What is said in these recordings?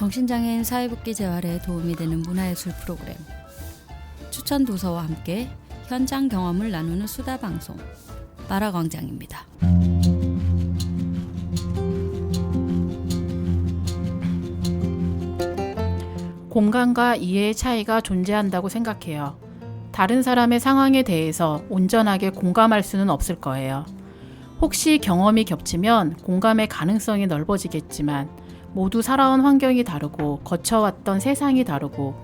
정신장애인 사회복귀 재활에 도움이 되는 문화예술 프로그램 추천 도서와 함께 현장 경험을 나누는 수다 방송 마라광장입니다. 공감과 이해의 차이가 존재한다고 생각해요. 다른 사람의 상황에 대해서 온전하게 공감할 수는 없을 거예요. 혹시 경험이 겹치면 공감의 가능성이 넓어지겠지만 모두 살아온 환경이 다르고 거쳐왔던 세상이 다르고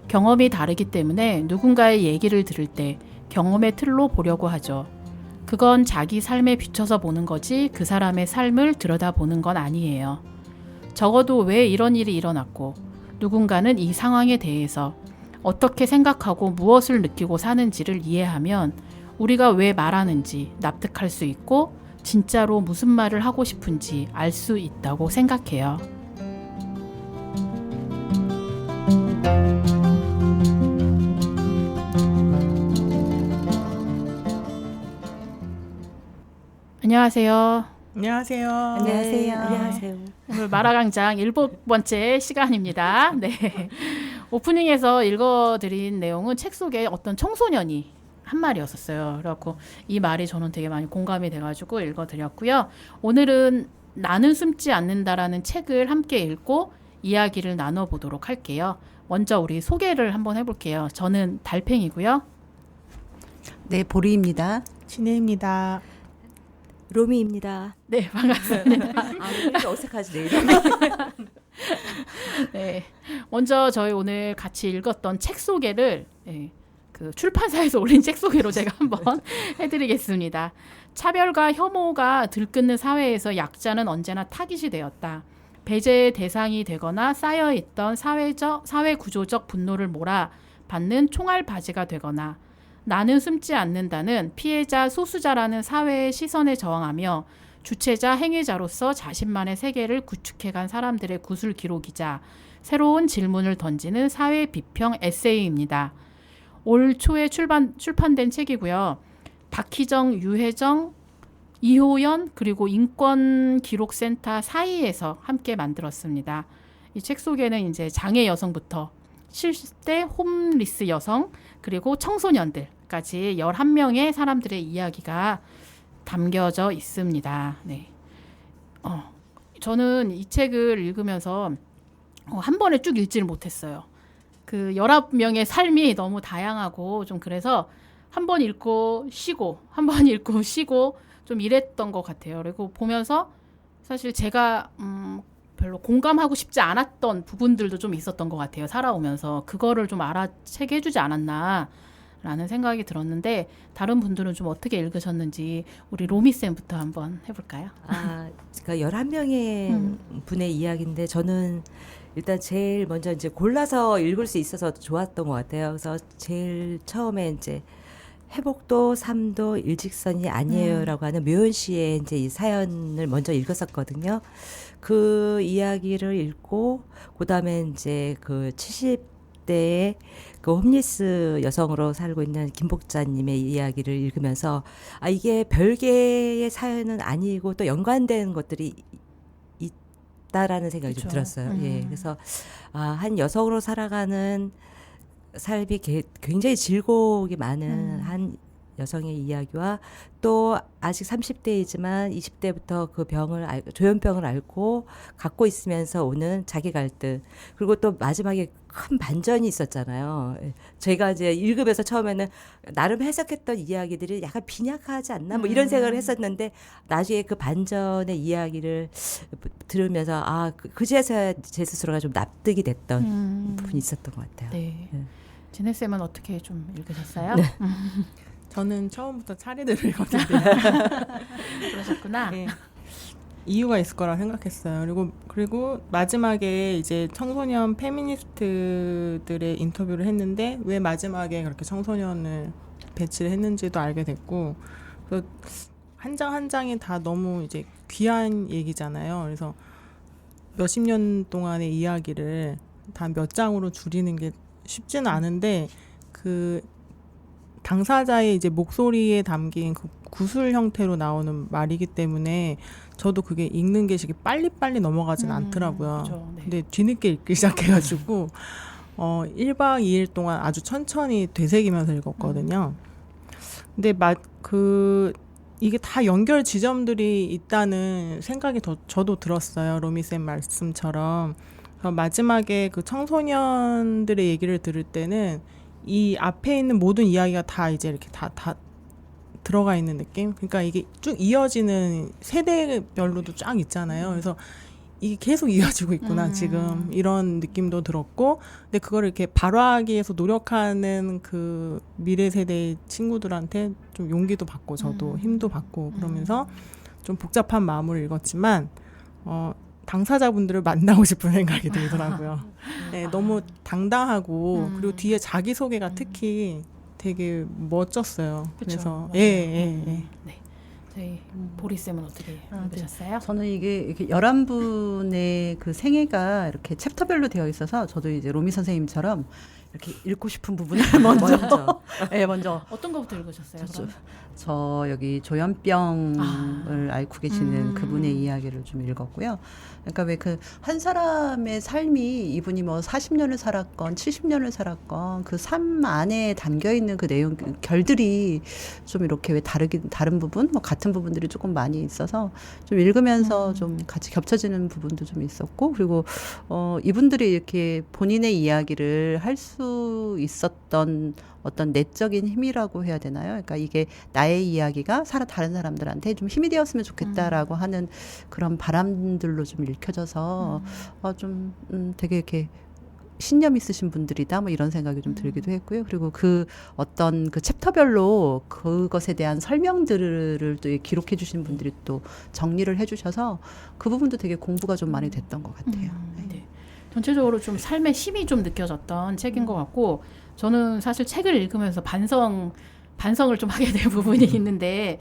경험이 다르기 때문에 누군가의 얘기를 들을 때 경험의 틀로 보려고 하죠. 그건 자기 삶에 비춰서 보는 거지 그 사람의 삶을 들여다보는 건 아니에요. 적어도 왜 이런 일이 일어났고 누군가는 이 상황에 대해서 어떻게 생각하고 무엇을 느끼고 사는지를 이해하면 우리가 왜 말하는지 납득할 수 있고 진짜로 무슨 말을 하고 싶은지 알 수 있다고 생각해요. 안녕하세요. 안녕하세요. 안녕하세요. 안녕하세요. 오늘 마라광장 7번째 시간입니다. 네. 오프닝에서 읽어드린 내용은 책 속에 어떤 청소년이 한 말이었었어요. 그래갖고 이 말이 저는 되게 많이 공감이 돼가지고 읽어드렸고요. 오늘은 나는 숨지 않는다라는 책을 함께 읽고 이야기를 나눠보도록 할게요. 먼저 우리 소개를 한번 해볼게요. 저는 달팽이고요. 네, 보리입니다. 진혜입니다. 로미입니다. 네, 반갑습니다. 아, 어색하지 네. 네, 먼저 저희 오늘 같이 읽었던 책 소개를 그 출판사에서 올린 책 소개로 제가 한번 해드리겠습니다. 차별과 혐오가 들끓는 사회에서 약자는 언제나 타깃이 되었다. 배제의 대상이 되거나 쌓여있던 사회 구조적 분노를 몰아받는 총알바지가 되거나 나는 숨지 않는다는 피해자 소수자라는 사회의 시선에 저항하며 주체자 행위자로서 자신만의 세계를 구축해간 사람들의 구술 기록이자 새로운 질문을 던지는 사회 비평 에세이입니다. 올 초에 출판된 책이고요. 박희정, 유혜정, 이호연 그리고 인권기록센터 사이에서 함께 만들었습니다. 이 책 속에는 이제 장애 여성부터 70대 홈리스 여성 그리고 청소년들까지 11명의 사람들의 이야기가 담겨져 있습니다. 네. 저는 이 책을 읽으면서 한 번에 쭉 읽지를 못했어요. 그 11명의 삶이 너무 다양하고 좀 그래서 한 번 읽고 쉬고 한 번 읽고 쉬고 좀 이랬던 것 같아요. 그리고 보면서 사실 제가 별로 공감하고 싶지 않았던 부분들도 좀 있었던 것 같아요. 살아오면서 그거를 좀 알아채게 해주지 않았나 라는 생각이 들었는데 다른 분들은 좀 어떻게 읽으셨는지 우리 로미쌤부터 한번 해볼까요? 그러니까 11명의 분의 이야기인데 저는 일단 제일 먼저 이제 골라서 읽을 수 있어서 좋았던 것 같아요. 그래서 제일 처음에 이제 회복도 삶도 일직선이 아니에요라고 하는 묘연 씨의 이제 이 사연을 먼저 읽었었거든요. 그 이야기를 읽고 그다음에 이제 그 70대의 그 홈리스 여성으로 살고 있는 김복자님의 이야기를 읽으면서 이게 별개의 사연은 아니고 또 연관된 것들이 있다라는 생각이 좀 들었어요. 예, 그래서 한 여성으로 살아가는 삶이 굉장히 질곡이 많은 한 여성의 이야기와 또 아직 30대이지만 20대부터 그 조현병을 앓고 갖고 있으면서 오는 자기 갈등 그리고 또 마지막에 큰 반전이 있었잖아요. 제가 이제 읽으면서 처음에는 나름 해석했던 이야기들이 약간 빈약하지 않나 뭐 이런 생각을 했었는데 나중에 그 반전의 이야기를 들으면서 그제서야 제 스스로가 좀 납득이 됐던 부분이 있었던 것 같아요. 네. 네. 진혜쌤은 어떻게 좀 읽으셨어요? 네. 저는 처음부터 차례대로 읽었는데 그러셨구나. 네. 이유가 있을 거라 생각했어요. 그리고 마지막에 이제 청소년 페미니스트들의 인터뷰를 했는데 왜 마지막에 그렇게 청소년을 배치를 했는지도 알게 됐고, 그래서 한 장 한 장이 다 너무 이제 귀한 얘기잖아요. 그래서 몇십 년 동안의 이야기를 다 몇 장으로 줄이는 게 쉽지는 않은데 그 당사자의 이제 목소리에 담긴 그 구술 형태로 나오는 말이기 때문에 저도 그게 읽는 게 빨리빨리 넘어가진 않더라고요. 그렇죠. 네. 근데 뒤늦게 읽기 시작해가지고 1박 2일 동안 아주 천천히 되새기면서 읽었거든요. 근데 이게 다 연결 지점들이 있다는 생각이 저도 들었어요. 로미쌤 말씀처럼. 마지막에 그 청소년들의 얘기를 들을 때는 이 앞에 있는 모든 이야기가 다 이제 이렇게 다 들어가 있는 느낌? 그러니까 이게 쭉 이어지는 세대별로도 쫙 있잖아요. 그래서 이게 계속 이어지고 있구나, 지금. 이런 느낌도 들었고, 근데 그걸 이렇게 발화하기 위해서 노력하는 그 미래 세대의 친구들한테 좀 용기도 받고, 저도 힘도 받고, 그러면서 좀 복잡한 마음으로 읽었지만, 당사자분들을 만나고 싶은 생각이 들더라고요. 네, 너무 당당하고, 그리고 뒤에 자기소개가 특히 되게 멋졌어요. 그쵸. 그래서, 맞아요. 예. 네. 저희 보리쌤은 어떻게 네. 읽으셨어요? 저는 이게 이렇게 11분의 그 생애가 이렇게 챕터별로 되어 있어서 저도 이제 로미 선생님처럼 이렇게 읽고 싶은 부분을 먼저 네, 먼저 어떤 거부터 읽으셨어요? 그럼? 저 여기 조현병을 앓고 계시는 그분의 이야기를 좀 읽었고요. 그러니까 왜 그 한 사람의 삶이 이분이 뭐 40년을 살았건 70년을 살았건 그 삶 안에 담겨 있는 그 내용 결들이 좀 이렇게 왜 다른 부분 뭐 같은 부분들이 조금 많이 있어서 좀 읽으면서 좀 같이 겹쳐지는 부분도 좀 있었고 그리고 이분들이 이렇게 본인의 이야기를 할 수 있었던 어떤 내적인 힘이라고 해야 되나요? 그러니까 이게 나의 이야기가 다른 사람들한테 좀 힘이 되었으면 좋겠다라고 하는 그런 바람들로 좀 읽혀져서 되게 이렇게 신념 있으신 분들이다 뭐 이런 생각이 좀 들기도 했고요. 그리고 그 어떤 그 챕터별로 그것에 대한 설명들을 또 기록해 주신 분들이 또 정리를 해 주셔서 그 부분도 되게 공부가 좀 많이 됐던 것 같아요. 네. 전체적으로 좀 삶의 힘이 좀 느껴졌던 책인 것 같고 저는 사실 책을 읽으면서 반성을 좀 하게 된 부분이 있는데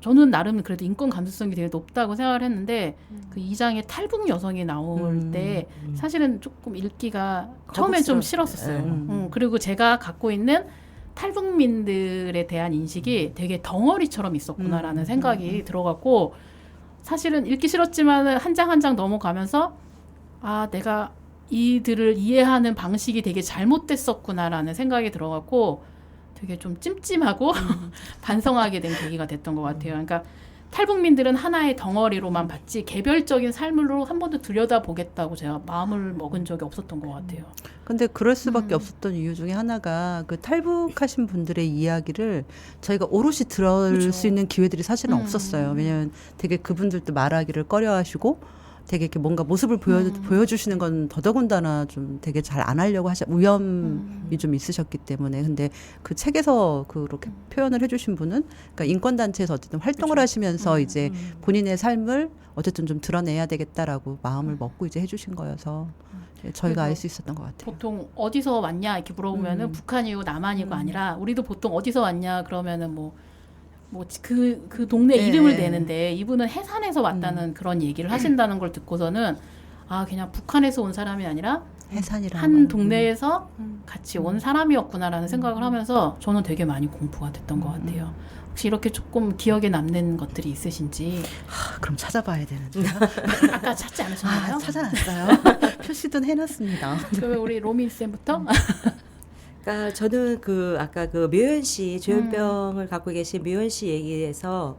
저는 나름 그래도 인권 감수성이 되게 높다고 생각을 했는데 그 2장에 탈북 여성이 나올 때 사실은 조금 읽기가 처음엔 좀 싫었었어요. 그리고 제가 갖고 있는 탈북민들에 대한 인식이 되게 덩어리처럼 있었구나라는 생각이 들어갔고 사실은 읽기 싫었지만 한 장 한 장 넘어가면서 내가 이들을 이해하는 방식이 되게 잘못됐었구나라는 생각이 들어갔고 되게 좀 찜찜하고 반성하게 된 계기가 됐던 것 같아요. 그러니까 탈북민들은 하나의 덩어리로만 봤지 개별적인 삶으로 한 번도 들여다보겠다고 제가 마음을 먹은 적이 없었던 것 같아요. 근데 그럴 수밖에 없었던 이유 중에 하나가 그 탈북하신 분들의 이야기를 저희가 오롯이 들을 그렇죠. 수 있는 기회들이 사실은 없었어요. 왜냐하면 되게 그분들도 말하기를 꺼려하시고 되게 이렇게 뭔가 모습을 보여주시는 건 더더군다나 좀 되게 잘 안 하려고 위험이 좀 있으셨기 때문에 근데 그 책에서 그렇게 표현을 해주신 분은 그러니까 인권단체에서 어쨌든 활동을 그렇죠. 하시면서 이제 본인의 삶을 어쨌든 좀 드러내야 되겠다라고 마음을 먹고 이제 해주신 거여서 저희가 알 수 있었던 것 같아요. 보통 어디서 왔냐 이렇게 물어보면은 북한이고 남한이고 아니라 우리도 보통 어디서 왔냐 그러면은 그 동네 네. 이름을 대는데 이분은 해산에서 왔다는 그런 얘기를 하신다는 걸 듣고서는 그냥 북한에서 온 사람이 아니라 해산이라는 한 거는. 동네에서 같이 온 사람이었구나라는 생각을 하면서 저는 되게 많이 공부가 됐던 것 같아요. 혹시 이렇게 조금 기억에 남는 것들이 있으신지 그럼 찾아봐야 되는데. 아까 찾지 않으셨나요? 찾아놨어요. 표시도 해놨습니다. 그러면 우리 로미 쌤부터 그러니까 저는 아까 묘연 씨 조현병을 갖고 계신 묘연 씨 얘기에서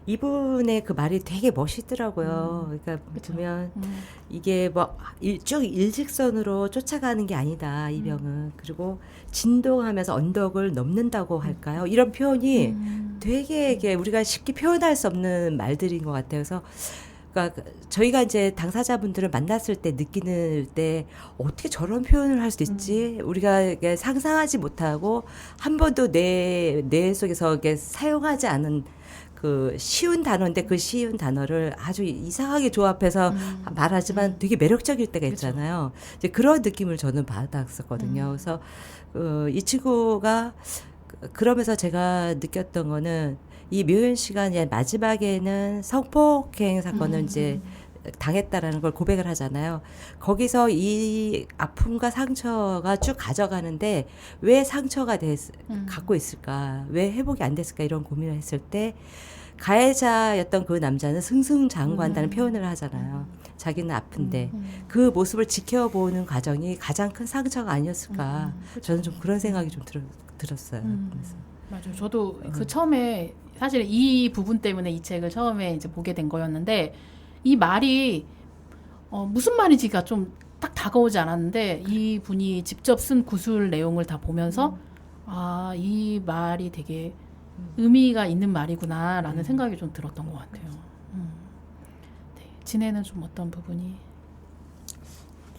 이분의 그 말이 되게 멋있더라고요. 그러니까 그쵸. 보면 이게 쭉 일직선으로 쫓아가는 게 아니다 이 병은. 그리고 진동하면서 언덕을 넘는다고 할까요? 이런 표현이 되게 이게 우리가 쉽게 표현할 수 없는 말들인 것 같아요. 그래서 그러니까 저희가 이제 당사자분들을 만났을 때 느끼는 때 어떻게 저런 표현을 할 수 있지? 우리가 이게 상상하지 못하고 한 번도 뇌 속에서 이게 사용하지 않은 그 쉬운 단어인데 그 쉬운 단어를 아주 이상하게 조합해서 말하지만 되게 매력적일 때가 있잖아요. 이제 그런 느낌을 저는 받았었거든요. 그래서 이 친구가 그러면서 제가 느꼈던 거는 이 묘연 씨가 이제 마지막에는 성폭행 사건을 이제 당했다라는 걸 고백을 하잖아요. 거기서 이 아픔과 상처가 쭉 가져가는데 왜 상처가 갖고 있을까? 왜 회복이 안 됐을까? 이런 고민을 했을 때 가해자였던 그 남자는 승승장구한다는 표현을 하잖아요. 자기는 아픈데 그 모습을 지켜보는 과정이 가장 큰 상처가 아니었을까? 저는 좀 그런 생각이 좀 들었어요. 그래서. 맞아요. 저도 그 처음에 사실 이 부분 때문에 이 책을 처음에 이제 보게 된 거였는데 이 말이 무슨 말인지가 좀 딱 다가오지 않았는데 이 분이 직접 쓴 구술 내용을 다 보면서 아, 이 말이 되게 의미가 있는 말이구나라는 생각이 좀 들었던 것 같아요. 네. 진혜는 좀 어떤 부분이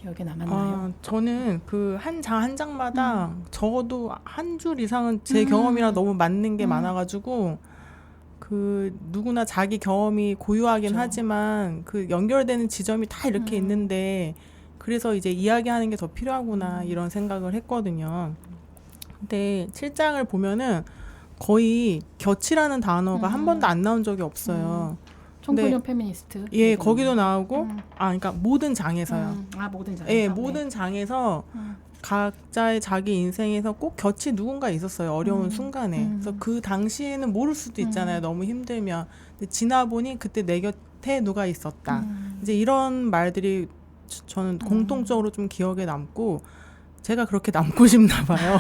기억에 남았나요? 저는 그 한 장 한 장마다 적어도 한 줄 이상은 제 경험이랑 너무 맞는 게 많아가지고 그 누구나 자기 경험이 고유하긴 그렇죠. 하지만 그 연결되는 지점이 다 이렇게 있는데 그래서 이제 이야기하는 게 더 필요하구나 이런 생각을 했거든요. 근데 7장을 보면은 거의 곁이라는 단어가 한 번도 안 나온 적이 없어요. 청소년 페미니스트. 예, 거기도 나오고 그러니까 모든 장에서요. 모든 장에서. 예, 모든 장에서 각자의 자기 인생에서 꼭 곁이 누군가 있었어요. 어려운 순간에. 그래서 그 당시에는 모를 수도 있잖아요. 너무 힘들면. 근데 지나보니 그때 내 곁에 누가 있었다. 이제 이런 말들이 저는 공통적으로 좀 기억에 남고 제가 그렇게 남고 싶나 봐요.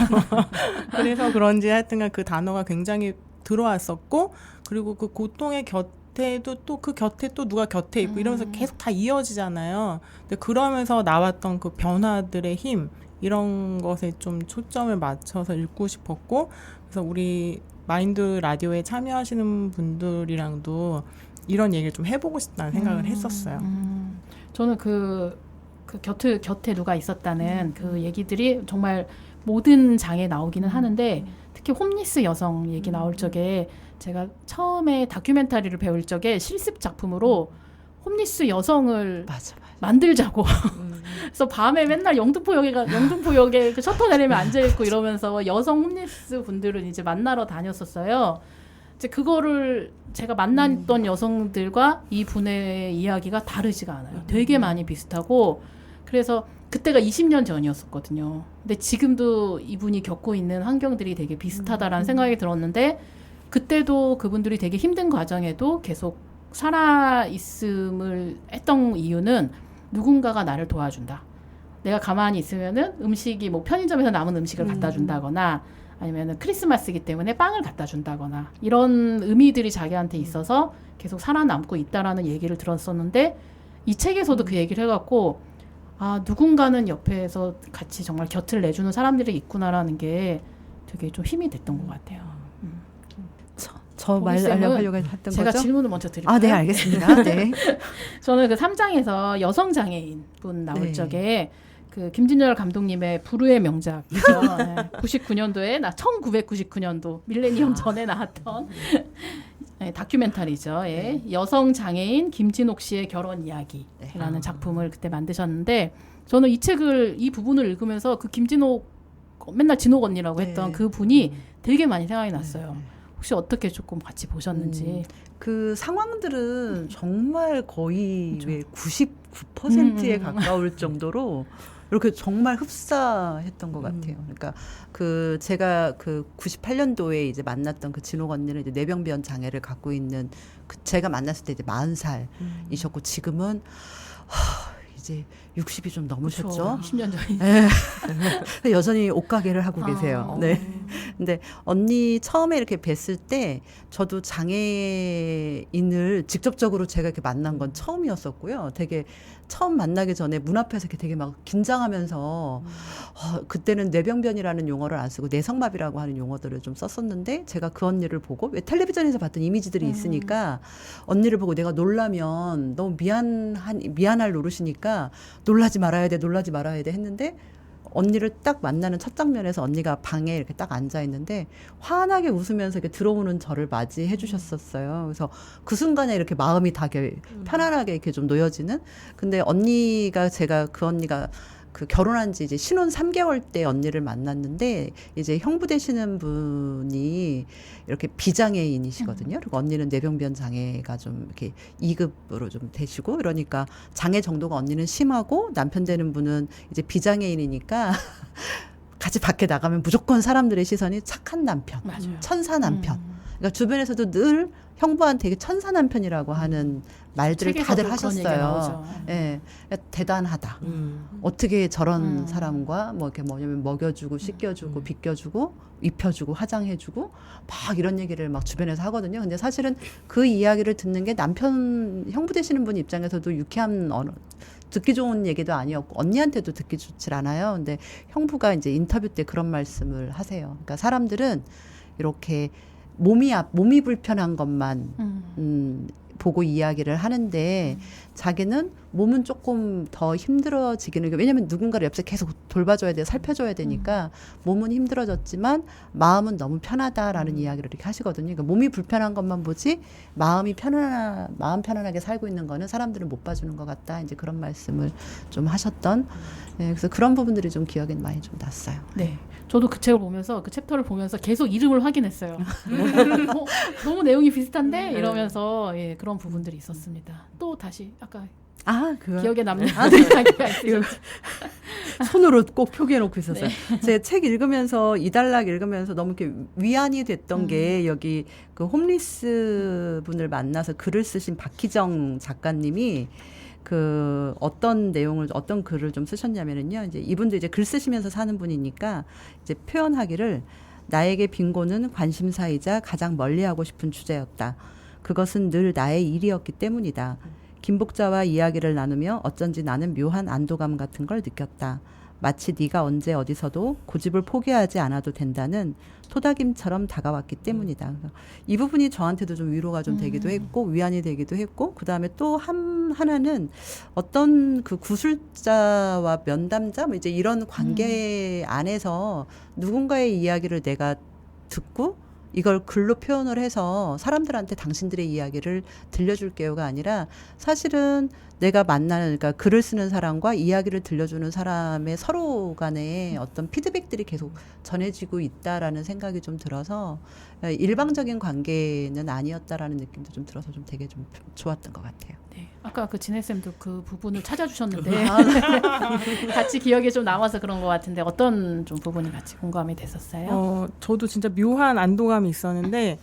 그래서 그런지 하여튼간 그 단어가 굉장히 들어왔었고 그리고 그 고통의 곁에도 또 그 곁에 또 누가 곁에 있고 이러면서 계속 다 이어지잖아요. 근데 그러면서 나왔던 그 변화들의 힘 이런 것에 좀 초점을 맞춰서 읽고 싶었고 그래서 우리 마인드 라디오에 참여하시는 분들이랑도 이런 얘기를 좀 해보고 싶다는 생각을 했었어요. 저는 그 곁에 누가 있었다는 그 얘기들이 정말 모든 장에 나오기는 하는데 특히 홈리스 여성 얘기 나올 적에 제가 처음에 다큐멘터리를 배울 적에 실습 작품으로 홈리스 여성을 만들자고 그래서 밤에 맨날 영등포역에 그 셔터 내리면 앉아있고 이러면서 여성 홈리스 분들은 이제 만나러 다녔었어요. 이제 그거를 제가 만났던 여성들과 이 분의 이야기가 다르지가 않아요. 되게 많이 비슷하고 그래서 그때가 20년 전이었었거든요. 근데 지금도 이분이 겪고 있는 환경들이 되게 비슷하다라는 생각이 들었는데 그때도 그분들이 되게 힘든 과정에도 계속 살아있음을 했던 이유는 누군가가 나를 도와준다. 내가 가만히 있으면은 음식이 뭐 편의점에서 남은 음식을 갖다 준다거나 아니면은 크리스마스이기 때문에 빵을 갖다 준다거나 이런 의미들이 자기한테 있어서 계속 살아남고 있다라는 얘기를 들었었는데 이 책에서도 그 얘기를 해갖고 아 누군가는 옆에서 같이 정말 곁을 내주는 사람들이 있구나라는 게 되게 좀 힘이 됐던 것 같아요. 저 말하려고 했던 제가 거죠? 질문을 먼저 드릴까요? 아, 네, 알겠습니다. 네. 저는 그 3장에서 여성 장애인 분 나올 네. 적에 그 김진열 감독님의 불후의 명작이죠. 네. 99년도에 1999년도 밀레니엄 전에 나왔던 네, 다큐멘터리죠. 예. 여성 장애인 김진옥 씨의 결혼 이야기라는 작품을 그때 만드셨는데 저는 이 부분을 읽으면서 그 김진옥 맨날 진옥 언니라고 했던 그 분이 되게 많이 생각이 났어요. 혹시 어떻게 조금 같이 보셨는지. 그 상황들은 정말 거의 99%에 가까울 정도로 이렇게 정말 흡사했던 것 같아요. 그러니까 그 제가 그 98년도에 이제 만났던 그 진옥 언니는 이제 뇌병변 장애를 갖고 있는 그 제가 만났을 때 이제 40살이셨고 지금은 이제 60이 좀 넘으셨죠. 20년 전이. 네. 여전히 옷가게를 하고 계세요. 네. 근데 언니 처음에 이렇게 뵀을 때 저도 장애인을 직접적으로 제가 이렇게 만난 건 처음이었었고요. 되게 처음 만나기 전에 문 앞에서 이렇게 되게 막 긴장하면서 그때는 뇌병변이라는 용어를 안 쓰고 내성마비라고 하는 용어들을 좀 썼었는데 제가 그 언니를 보고 왜 텔레비전에서 봤던 이미지들이 있으니까 언니를 보고 내가 놀라면 너무 미안할 노릇이니까 놀라지 말아야 돼 했는데 언니를 딱 만나는 첫 장면에서 언니가 방에 이렇게 딱 앉아 있는데 환하게 웃으면서 이렇게 들어오는 저를 맞이해 주셨었어요. 그래서 그 순간에 이렇게 마음이 다 편안하게 이렇게 좀 놓여지는. 근데 제가 그 언니가 그 결혼한 지 이제 신혼 3개월 때 언니를 만났는데 이제 형부 되시는 분이 이렇게 비장애인이시거든요. 그리고 언니는 뇌병변 장애가 좀 이렇게 2급으로 좀 되시고 이러니까 장애 정도가 언니는 심하고 남편 되는 분은 이제 비장애인이니까 같이 밖에 나가면 무조건 사람들의 시선이 착한 남편, 맞아요. 천사 남편. 그러니까 주변에서도 늘 형부한테 되게 천사 남편이라고 하는 말들을 다들 책에서도 그런 얘기가 하셨어요. 나오죠. 예, 대단하다. 어떻게 저런 음. 사람과 뭐 이렇게 뭐냐면 먹여주고 씻겨주고 빗겨주고 입혀주고 화장해주고 막 이런 얘기를 막 주변에서 하거든요. 근데 사실은 그 이야기를 듣는 게 남편 형부 되시는 분 입장에서도 유쾌한 듣기 좋은 얘기도 아니었고 언니한테도 듣기 좋질 않아요. 근데 형부가 이제 인터뷰 때 그런 말씀을 하세요. 그러니까 사람들은 이렇게 몸이 불편한 것만 보고 이야기를 하는데 자기는 몸은 조금 더 힘들어지기는 왜냐하면 누군가를 옆에서 계속 돌봐줘야 돼 살펴줘야 되니까 몸은 힘들어졌지만 마음은 너무 편하다라는 이야기를 이렇게 하시거든요. 그러니까 몸이 불편한 것만 보지 마음 편안하게 살고 있는 거는 사람들은 못 봐주는 것 같다. 이제 그런 말씀을 좀 하셨던. 그래서 그런 부분들이 좀 기억에 많이 좀 났어요. 네. 저도 그 책을 보면서 그 챕터를 보면서 계속 이름을 확인했어요. 너무 내용이 비슷한데 이러면서 예, 그런 부분들이 있었습니다. 또 다시 아까 그 기억에 남는 이야기가 있으셨죠? 손으로 꼭 표기해놓고 있었어요. 제 책 읽으면서 이달락 읽으면서 너무 이렇게 위안이 됐던 게 여기 그 홈리스 분을 만나서 글을 쓰신 박희정 작가님이 그 어떤 글을 좀 쓰셨냐면은요. 이제 이분도 이제 글 쓰시면서 사는 분이니까 이제 표현하기를 나에게 빈곤은 관심사이자 가장 멀리하고 싶은 주제였다. 그것은 늘 나의 일이었기 때문이다. 김복자와 이야기를 나누며 어쩐지 나는 묘한 안도감 같은 걸 느꼈다. 마치 네가 언제 어디서도 고집을 포기하지 않아도 된다는 토닥임처럼 다가왔기 때문이다. 이 부분이 저한테도 좀 위로가 좀 되기도 했고 위안이 되기도 했고 그다음에 또 하나는 어떤 그 구술자와 면담자 뭐 이제 이런 관계 안에서 누군가의 이야기를 내가 듣고 이걸 글로 표현을 해서 사람들한테 당신들의 이야기를 들려줄게요가 아니라 사실은 내가 만나는 그러니까 글을 쓰는 사람과 이야기를 들려주는 사람의 서로 간의 어떤 피드백들이 계속 전해지고 있다라는 생각이 좀 들어서 일방적인 관계는 아니었다라는 느낌도 좀 들어서 좀 되게 좀 좋았던 것 같아요. 네. 아까 그 진혜쌤도 그 부분을 찾아주셨는데 같이 기억에 좀 남아서 그런 것 같은데 어떤 좀 부분이 같이 공감이 됐었어요? 저도 진짜 묘한 안도감이 있었는데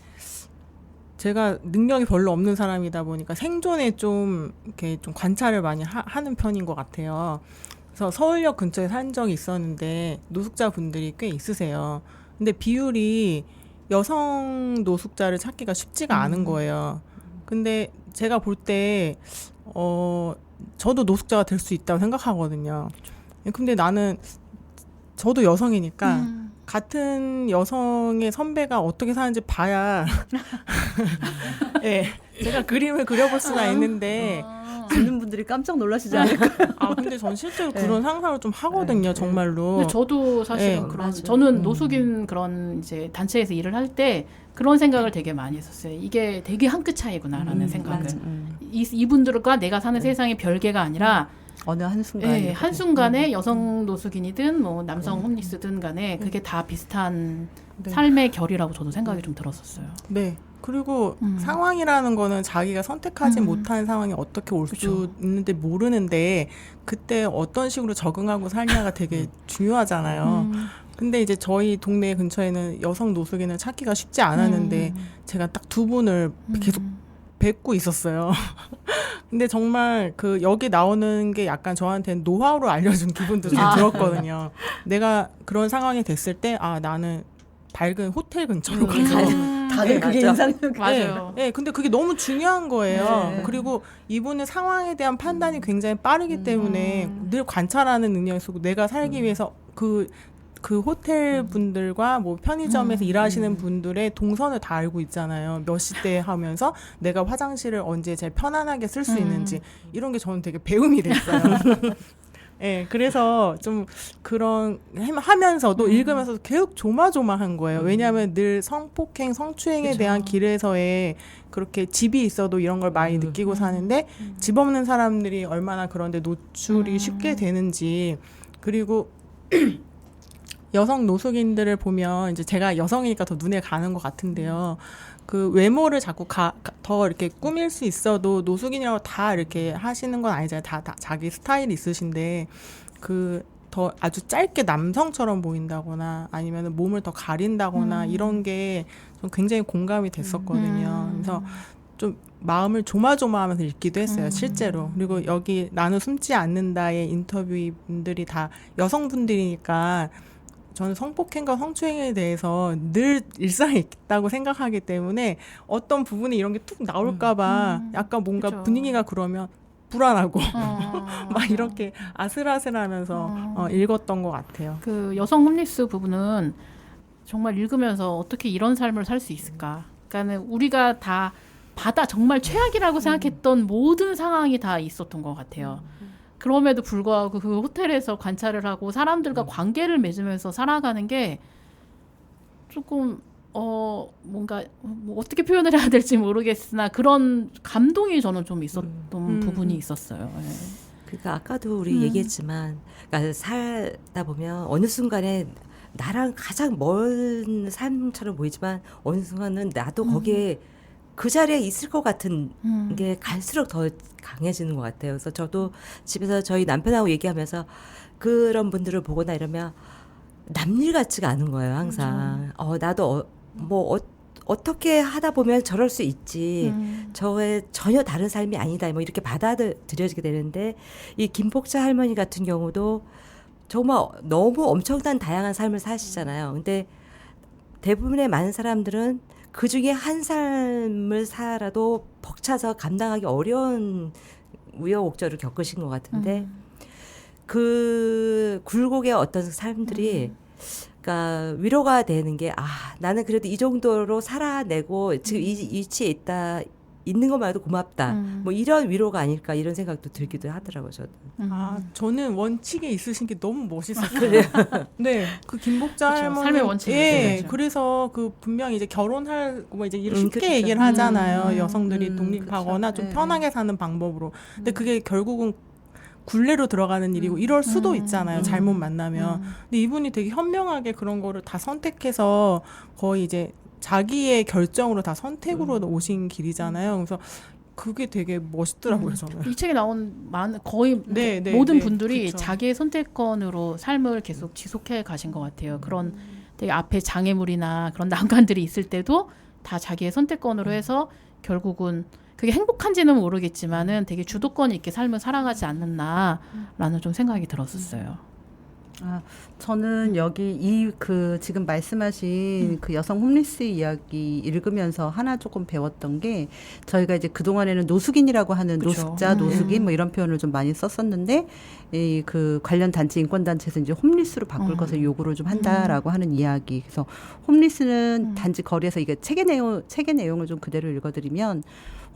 제가 능력이 별로 없는 사람이다 보니까 생존에 좀 이렇게 좀 관찰을 많이 하는 편인 것 같아요. 그래서 서울역 근처에 산 적이 있었는데 노숙자 분들이 꽤 있으세요. 근데 비율이 여성 노숙자를 찾기가 쉽지가 않은 거예요. 근데 제가 볼 때 저도 노숙자가 될 수 있다고 생각하거든요. 근데 나는 저도 여성이니까 같은 여성의 선배가 어떻게 사는지 봐야 네, 제가 그림을 그려볼 수가 있는데 듣는 분들이 깜짝 놀라시지 않을까요? 근데 전 실제로 그런 상상을 좀 하거든요, 정말로. 근데 저도 사실은 네, 그런 맞아요. 저는 노숙인 그런 이제 단체에서 일을 할 때 그런 생각을 되게 많이 했었어요. 이게 되게 한 끗 차이구나라는 생각을. 이분들과 내가 사는 세상이 별개가 아니라 어느 한순간에 네, 한순간에 여성 노숙인이든 뭐 남성 홈리스든 간에 그게 다 비슷한 네. 삶의 결이라고 저도 생각이 좀 들었었어요. 네. 그리고 상황이라는 거는 자기가 선택하지 못한 상황이 어떻게 올 수 그쵸. 있는데 모르는데 그때 어떤 식으로 적응하고 살냐가 되게 중요하잖아요. 근데 이제 저희 동네 근처에는 여성 노숙인을 찾기가 쉽지 않았는데 제가 딱 두 분을 계속 뵙고 있었어요. 근데 정말 그 여기 나오는 게 약간 저한테는 노하우로 알려준 기분도 좀 들었거든요. 내가 그런 상황이 됐을 때 나는 밝은 호텔 근처로 가서 다들 그게 인상적이에요. 맞아요. 네, 근데 그게 너무 중요한 거예요. 네. 그리고 이분의 상황에 대한 판단이 굉장히 빠르기 때문에 늘 관찰하는 능력이 있고 내가 살기 위해서 그 호텔 분들과 뭐 편의점에서 일하시는 분들의 동선을 다 알고 있잖아요. 몇 시대 하면서 내가 화장실을 언제 제일 편안하게 쓸 수 있는지 이런 게 저는 되게 배움이 됐어요. 네, 그래서 좀 그런 하면서도 읽으면서도 계속 조마조마한 거예요. 왜냐하면 늘 성폭행, 성추행에 그쵸. 대한 길에서의 그렇게 집이 있어도 이런 걸 많이 느끼고 사는데 집 없는 사람들이 얼마나 그런데 노출이 쉽게 되는지 그리고 여성 노숙인들을 보면 이제 제가 여성이니까 더 눈에 가는 것 같은데요. 그 외모를 자꾸 더 이렇게 꾸밀 수 있어도 노숙인이라고 다 이렇게 하시는 건 아니잖아요. 다 자기 스타일이 있으신데 그 더 아주 짧게 남성처럼 보인다거나 아니면 몸을 더 가린다거나 이런 게 좀 굉장히 공감이 됐었거든요. 그래서 좀 마음을 조마조마하면서 읽기도 했어요. 실제로. 그리고 여기 나는 숨지 않는다의 인터뷰분들이 다 여성분들이니까 저는 성폭행과 성추행에 대해서 늘 일상에 있다고 생각하기 때문에 어떤 부분에 이런 게 툭 나올까봐 약간 뭔가 그쵸. 분위기가 그러면 불안하고 막 맞아. 이렇게 아슬아슬하면서 읽었던 것 같아요. 그 여성 홈리스 부분은 정말 읽으면서 어떻게 이런 삶을 살 수 있을까? 그러니까는 우리가 다 정말 최악이라고 생각했던 모든 상황이 다 있었던 것 같아요. 그럼에도 불구하고 그 호텔에서 관찰을 하고 사람들과 관계를 맺으면서 살아가는 게 조금 뭔가 뭐 어떻게 표현을 해야 될지 모르겠으나 그런 감동이 저는 좀 있었던 부분이 있었어요. 예. 그러니까 아까도 우리 얘기했지만, 그러니까 살다 보면 어느 순간에 나랑 가장 먼 삶처럼 보이지만 어느 순간은 나도 거기에 그 자리에 있을 것 같은 게 갈수록 더 강해지는 것 같아요. 그래서 저도 집에서 저희 남편하고 얘기하면서 그런 분들을 보거나 이러면 남일 같지가 않은 거예요, 항상. 나도 어떻게 하다 보면 저럴 수 있지. 저의 전혀 다른 삶이 아니다. 뭐 이렇게 받아들여지게 되는데, 이 김복자 할머니 같은 경우도 정말 너무 엄청난 다양한 삶을 사시잖아요. 근데 대부분의 많은 사람들은 그 중에 한 삶을 살아도 벅차서 감당하기 어려운 우여곡절을 겪으신 것 같은데, 그 굴곡의 어떤 삶들이 그러니까 위로가 되는 게, 나는 그래도 이 정도로 살아내고 지금 이 위치에 있는 것만으로도 고맙다. 뭐 이런 위로가 아닐까 이런 생각도 들기도 하더라고요. 저도. 저는 원칙이 있으신 게 너무 멋있었어요. 네, 그 김복자 그쵸, 할머니 삶의 원칙이 예, 있어야죠. 그래서 그 분명히 이제 결혼하고 뭐 이제 이렇게 쉽게 그렇죠. 얘기를 하잖아요. 여성들이 독립하거나 그쵸. 좀 네. 편하게 사는 방법으로. 근데 그게 결국은 굴레로 들어가는 일이고 이럴 수도 있잖아요. 잘못 만나면. 근데 이분이 되게 현명하게 그런 거를 다 선택해서 거의 이제 자기의 결정으로 다 선택으로 오신 길이잖아요. 그래서 그게 되게 멋있더라고요, 저는. 이 책에 나온 거의 네, 네, 모든 네, 분들이 그쵸. 자기의 선택권으로 삶을 계속 지속해 가신 것 같아요. 그런 되게 앞에 장애물이나 그런 난관들이 있을 때도 다 자기의 선택권으로 해서 결국은 그게 행복한지는 모르겠지만은 되게 주도권 있게 삶을 살아가지 않는다라는 좀 생각이 들었었어요. 저는 여기 지금 말씀하신 그 여성 홈리스 이야기 읽으면서 하나 조금 배웠던 게, 저희가 이제 그동안에는 노숙인이라고 하는 그쵸. 노숙자, 노숙인 뭐 이런 표현을 좀 많이 썼었는데, 이 그 관련 단체, 인권단체에서 이제 홈리스로 바꿀 것을 요구를 좀 한다라고 하는 이야기. 그래서 홈리스는 단지 거리에서, 이게 책의 내용을 좀 그대로 읽어드리면,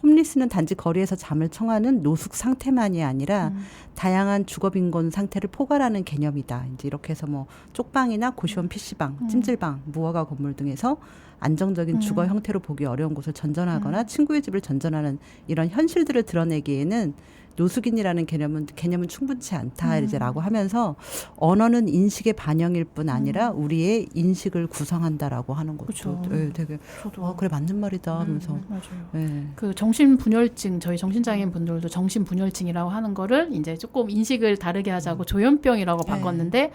홈리스는 단지 거리에서 잠을 청하는 노숙 상태만이 아니라 다양한 주거빈곤 상태를 포괄하는 개념이다. 이제 이렇게 해서 뭐 쪽방이나 고시원 PC방, 찜질방, 무허가 건물 등에서 안정적인 주거 형태로 보기 어려운 곳을 전전하거나 친구의 집을 전전하는 이런 현실들을 드러내기에는 노숙인이라는 개념은 충분치 않다, 이제라고 하면서 언어는 인식의 반영일 뿐 아니라 우리의 인식을 구성한다라고 하는 것도 그쵸. 되게 저도 그래 맞는 말이다 하면서 맞아요. 예. 그 정신분열증, 저희 정신장애인 분들도 정신분열증이라고 하는 거를 이제 조금 인식을 다르게 하자고 조현병이라고 바꿨는데,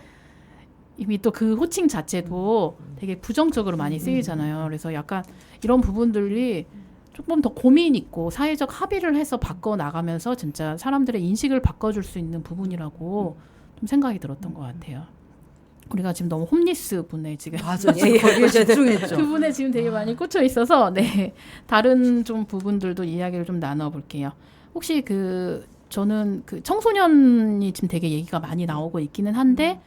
이미 또 그 호칭 자체도 되게 부정적으로 많이 쓰이잖아요. 그래서 약간 이런 부분들이 조금 더 고민 있고 사회적 합의를 해서 바꿔 나가면서 진짜 사람들의 인식을 바꿔줄 수 있는 부분이라고 좀 생각이 들었던 것 같아요. 우리가 지금 너무 홈리스 분에 지금 맞아, 거기에 집중했죠. 그분에 지금 되게 많이 꽂혀 있어서 다른 좀 부분들도 이야기를 좀 나눠볼게요. 혹시 저는 그 청소년이 지금 되게 얘기가 많이 나오고 있기는 한데,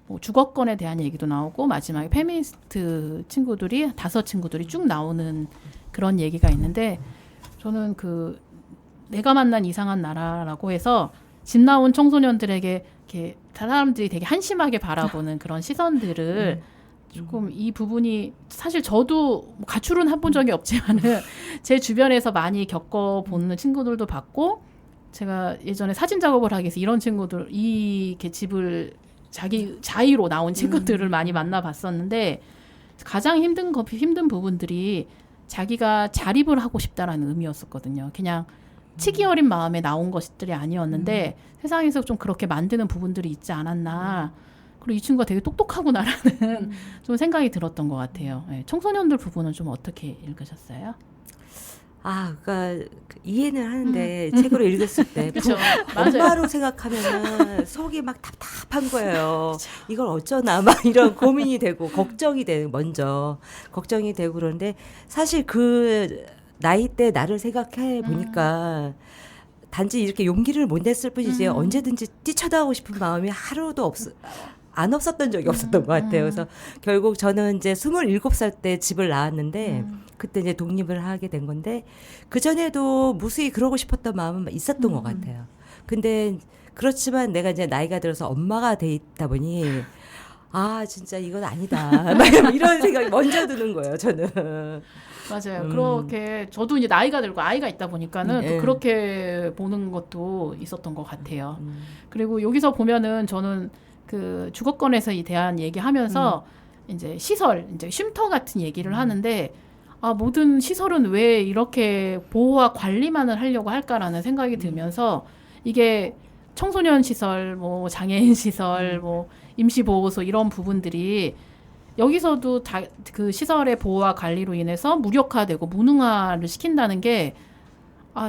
뭐 주거권에 대한 얘기도 나오고 마지막에 페미니스트 친구들이 5 친구들이 쭉 나오는 그런 얘기가 있는데, 저는 내가 만난 이상한 나라라고 해서 집 나온 청소년들에게 이렇게 사람들이 되게 한심하게 바라보는 그런 시선들을 조금, 이 부분이 사실 저도 뭐 가출은 해본 적이 없지만은 제 주변에서 많이 겪어보는 친구들도 봤고, 제가 예전에 사진 작업을 하기 위해서 이런 친구들, 이렇게 집을 자기 자의로 나온 친구들을 많이 만나봤었는데 가장 힘든 부분들이 자기가 자립을 하고 싶다라는 의미였었거든요. 그냥 치기 어린 마음에 나온 것들이 아니었는데 세상에서 좀 그렇게 만드는 부분들이 있지 않았나. 그리고 이 친구가 되게 똑똑하구나라는 좀 생각이 들었던 것 같아요. 네, 청소년들 부분은 좀 어떻게 읽으셨어요? 그러니까 이해는 하는데 책으로 읽었을 때 그렇죠. 맞아요. 엄마로 생각하면은 속이 막 답답한 거예요. 이걸 어쩌나 막 이런 고민이 되고 걱정이 되고 먼저 걱정이 되고 그런데 사실 그 나이 때 나를 생각해 보니까 단지 이렇게 용기를 못 냈을 뿐이지 언제든지 뛰쳐나오고 싶은 마음이 하루도 안 없었던 적이 없었던 것 같아요. 그래서 결국 저는 이제 27살 때 집을 나왔는데 그때 이제 독립을 하게 된 건데 그전에도 무수히 그러고 싶었던 마음은 있었던 것 같아요. 근데 그렇지만 내가 이제 나이가 들어서 엄마가 돼 있다 보니 진짜 이건 아니다. 막 이런 생각이 먼저 드는 거예요, 저는. 맞아요. 그렇게 저도 이제 나이가 들고 아이가 있다 보니까는 또 그렇게 보는 것도 있었던 것 같아요. 그리고 여기서 보면은 저는 그 주거권에서 대한 얘기하면서 이제 시설, 이제 쉼터 같은 얘기를 하는데 모든 시설은 왜 이렇게 보호와 관리만을 하려고 할까라는 생각이 들면서 이게 청소년 시설, 뭐 장애인 시설, 뭐 임시보호소 이런 부분들이 여기서도 다 그 시설의 보호와 관리로 인해서 무력화되고 무능화를 시킨다는 게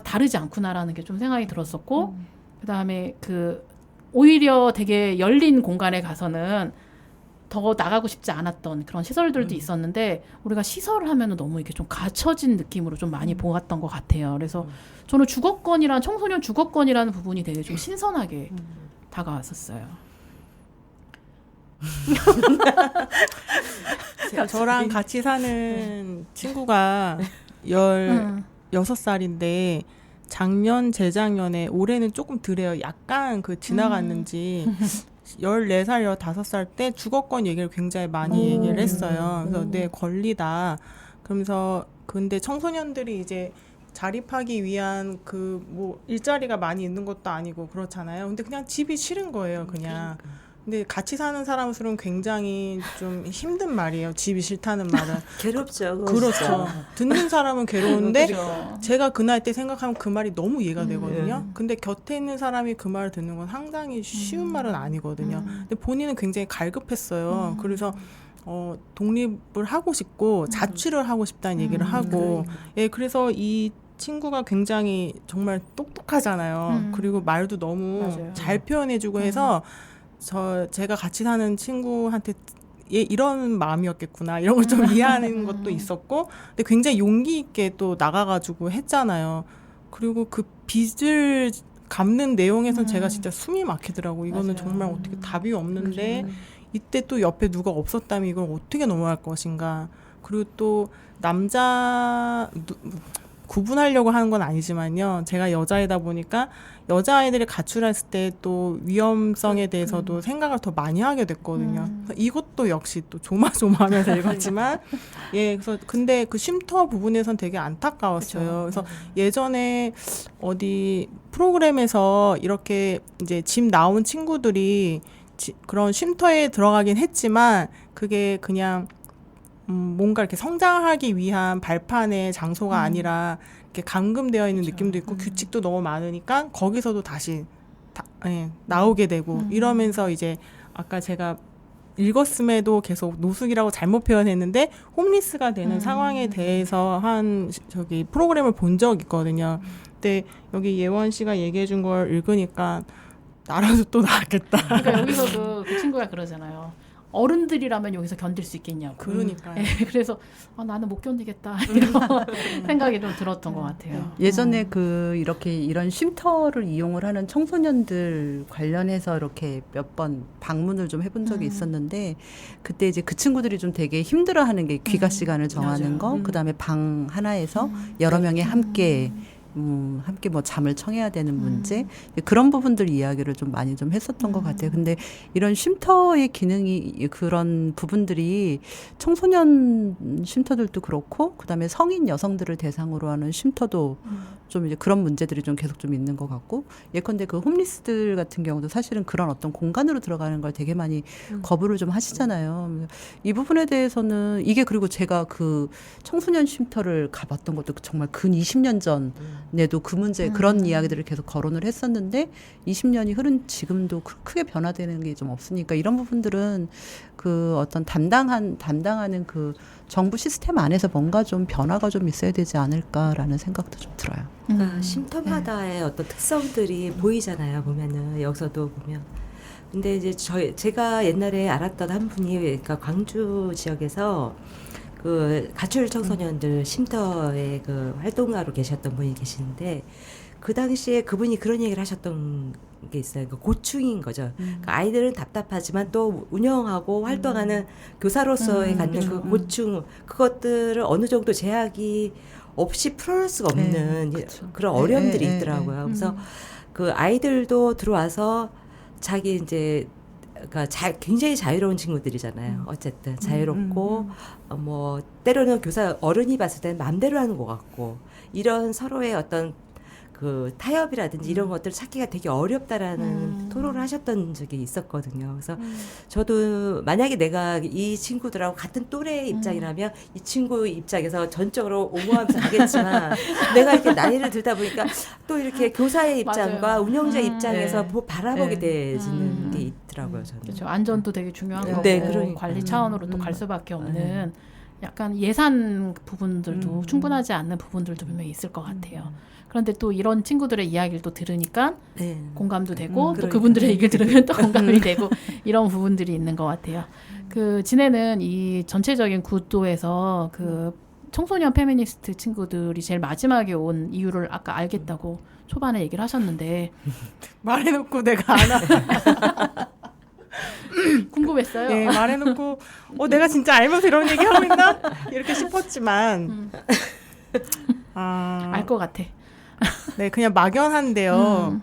다르지 않구나라는 게 좀 생각이 들었었고 그다음에 그 오히려 되게 열린 공간에 가서는 더 나가고 싶지 않았던 그런 시설들도 있었는데 우리가 시설을 하면은 너무 이렇게 좀 갇혀진 느낌으로 좀 많이 보았던 것 같아요. 그래서 저는 주거권이란 청소년 주거권이라는 부분이 되게 좀 신선하게 다가왔었어요. 저랑 같이 사는 친구가 16살인데 작년, 재작년에 올해는 조금 덜해요. 약간 그 지나갔는지 14살, 15살 때 주거권 얘기를 굉장히 많이 얘기를 했어요. 그래서 네, 권리다. 그러면서 근데 청소년들이 이제 자립하기 위한 그 뭐 일자리가 많이 있는 것도 아니고 그렇잖아요. 근데 그냥 집이 싫은 거예요, 그냥. 근데 같이 사는 사람으로는 굉장히 좀 힘든 말이에요. 집이 싫다는 말은. 괴롭죠. 그렇죠. 듣는 사람은 괴로운데 그렇죠. 제가 그 나이 때 생각하면 그 말이 너무 이해가 되거든요. 근데 곁에 있는 사람이 그 말을 듣는 건 상당히 쉬운 말은 아니거든요. 근데 본인은 굉장히 갈급했어요. 그래서 독립을 하고 싶고 자취를 하고 싶다는 얘기를 하고 예, 그래서 이 친구가 굉장히 정말 똑똑하잖아요. 그리고 말도 너무 맞아요. 잘 표현해주고 해서 제가 같이 사는 친구한테 얘 이런 마음이었겠구나 이런 걸 좀 이해하는 것도 있었고 근데 굉장히 용기 있게 또 나가가지고 했잖아요. 그리고 그 빚을 갚는 내용에선 제가 진짜 숨이 막히더라고. 이거는 맞아요. 정말 어떻게 답이 없는데 이때 또 옆에 누가 없었다면 이걸 어떻게 넘어갈 것인가. 그리고 또 구분하려고 하는 건 아니지만요. 제가 여자이다 보니까 여자아이들이 가출했을 때 또 위험성에 대해서도 생각을 더 많이 하게 됐거든요. 그래서 이것도 역시 또 조마조마하면서 읽었지만 예, 그래서 근데 그 쉼터 부분에선 되게 안타까웠어요. 그래서 예전에 어디 프로그램에서 이렇게 이제 집 나온 친구들이 그런 쉼터에 들어가긴 했지만 그게 그냥 뭔가 이렇게 성장하기 위한 발판의 장소가 아니라 이렇게 감금되어 있는 느낌도 있고 규칙도 너무 많으니까 거기서도 다시 나오게 되고 이러면서 이제 아까 제가 읽었음에도 계속 노숙이라고 잘못 표현했는데 홈리스가 되는 상황에 대해서 한 저기 프로그램을 본 적이 있거든요. 근데 여기 예원 씨가 얘기해 준 걸 읽으니까 나라도 또 나았겠다. 그러니까 여기서도 그 친구가 그러잖아요. 어른들이라면 여기서 견딜 수 있겠냐고. 그러니까요. 네, 그래서 나는 못 견디겠다 이런 생각이 좀 들었던 것 같아요. 예전에 이런 쉼터를 이용을 하는 청소년들 관련해서 이렇게 몇 번 방문을 좀 해본 적이 있었는데 그때 이제 그 친구들이 좀 되게 힘들어하는 게 귀가 시간을 정하는 거, 그다음에 방 하나에서 여러 명이 함께 뭐 잠을 청해야 되는 문제 그런 부분들 이야기를 좀 많이 좀 했었던 것 같아요. 근데 이런 쉼터의 기능이 그런 부분들이 청소년 쉼터들도 그렇고 그다음에 성인 여성들을 대상으로 하는 쉼터도 좀 이제 그런 문제들이 좀 계속 좀 있는 것 같고 예컨대 그 홈리스들 같은 경우도 사실은 그런 어떤 공간으로 들어가는 걸 되게 많이 거부를 좀 하시잖아요. 이 부분에 대해서는 이게 그리고 제가 그 청소년 쉼터를 가봤던 것도 정말 근 20년 전에도 그 문제 그런 이야기들을 계속 거론을 했었는데 20년이 흐른 지금도 크게 변화되는 게 좀 없으니까 이런 부분들은 그 어떤 담당하는 그 정부 시스템 안에서 뭔가 좀 변화가 좀 있어야 되지 않을까라는 생각도 좀 들어요. 그러니까 쉼터마다의 어떤 특성들이 보이잖아요. 보면은 여기서도 보면. 근데 이제 제가 옛날에 알았던 한 분이 그러니까 광주 지역에서 그 가출 청소년들 쉼터에 그 활동가로 계셨던 분이 계시는데 그 당시에 그분이 그런 얘기를 하셨던 게 있어요. 그 고충인 거죠. 그러니까 아이들은 답답하지만 또 운영하고 활동하는 교사로서의 갖는 그 고충 그것들을 어느 정도 제약이 없이 풀어낼 수가 없는 그런 어려움들이 있더라고요. 그래서 그 아이들도 들어와서 자기 이제 그러니까 굉장히 자유로운 친구들이잖아요. 어쨌든 자유롭고 뭐 때로는 교사 어른이 봤을 때는 마음대로 하는 것 같고 이런 서로의 어떤 그 타협이라든지 이런 것들을 찾기가 되게 어렵다라는 토론을 하셨던 적이 있었거든요. 그래서 저도 만약에 내가 이 친구들하고 같은 또래 입장이라면 이 친구 입장에서 전적으로 옹호하면서 가겠지만 내가 이렇게 나이를 들다 보니까 또 이렇게 교사의 입장과 맞아요. 운영자 입장에서 네. 바라보게 되지는 게 있더라고요. 저는. 그렇죠. 안전도 되게 중요한 거고 네, 그러니까요. 관리 차원으로 또 갈 수밖에 없는 약간 예산 부분들도 충분하지 않는 부분들도 분명히 있을 것 같아요. 그런데 또 이런 친구들의 이야기를 또 들으니까 네. 공감도 되고 또 그러니까. 그분들의 얘기를 들으면 또 공감이 되고 이런 부분들이 있는 것 같아요. 그 진해는 이 전체적인 구도에서 그 청소년 페미니스트 친구들이 제일 마지막에 온 이유를 아까 알겠다고 초반에 얘기를 하셨는데 말해놓고 내가 안 하. 궁금했어요. 네, 말해놓고 내가 진짜 알면서 이런 얘기 하고 있나 이렇게 싶었지만 알 것 같아. 네, 그냥 막연한데요.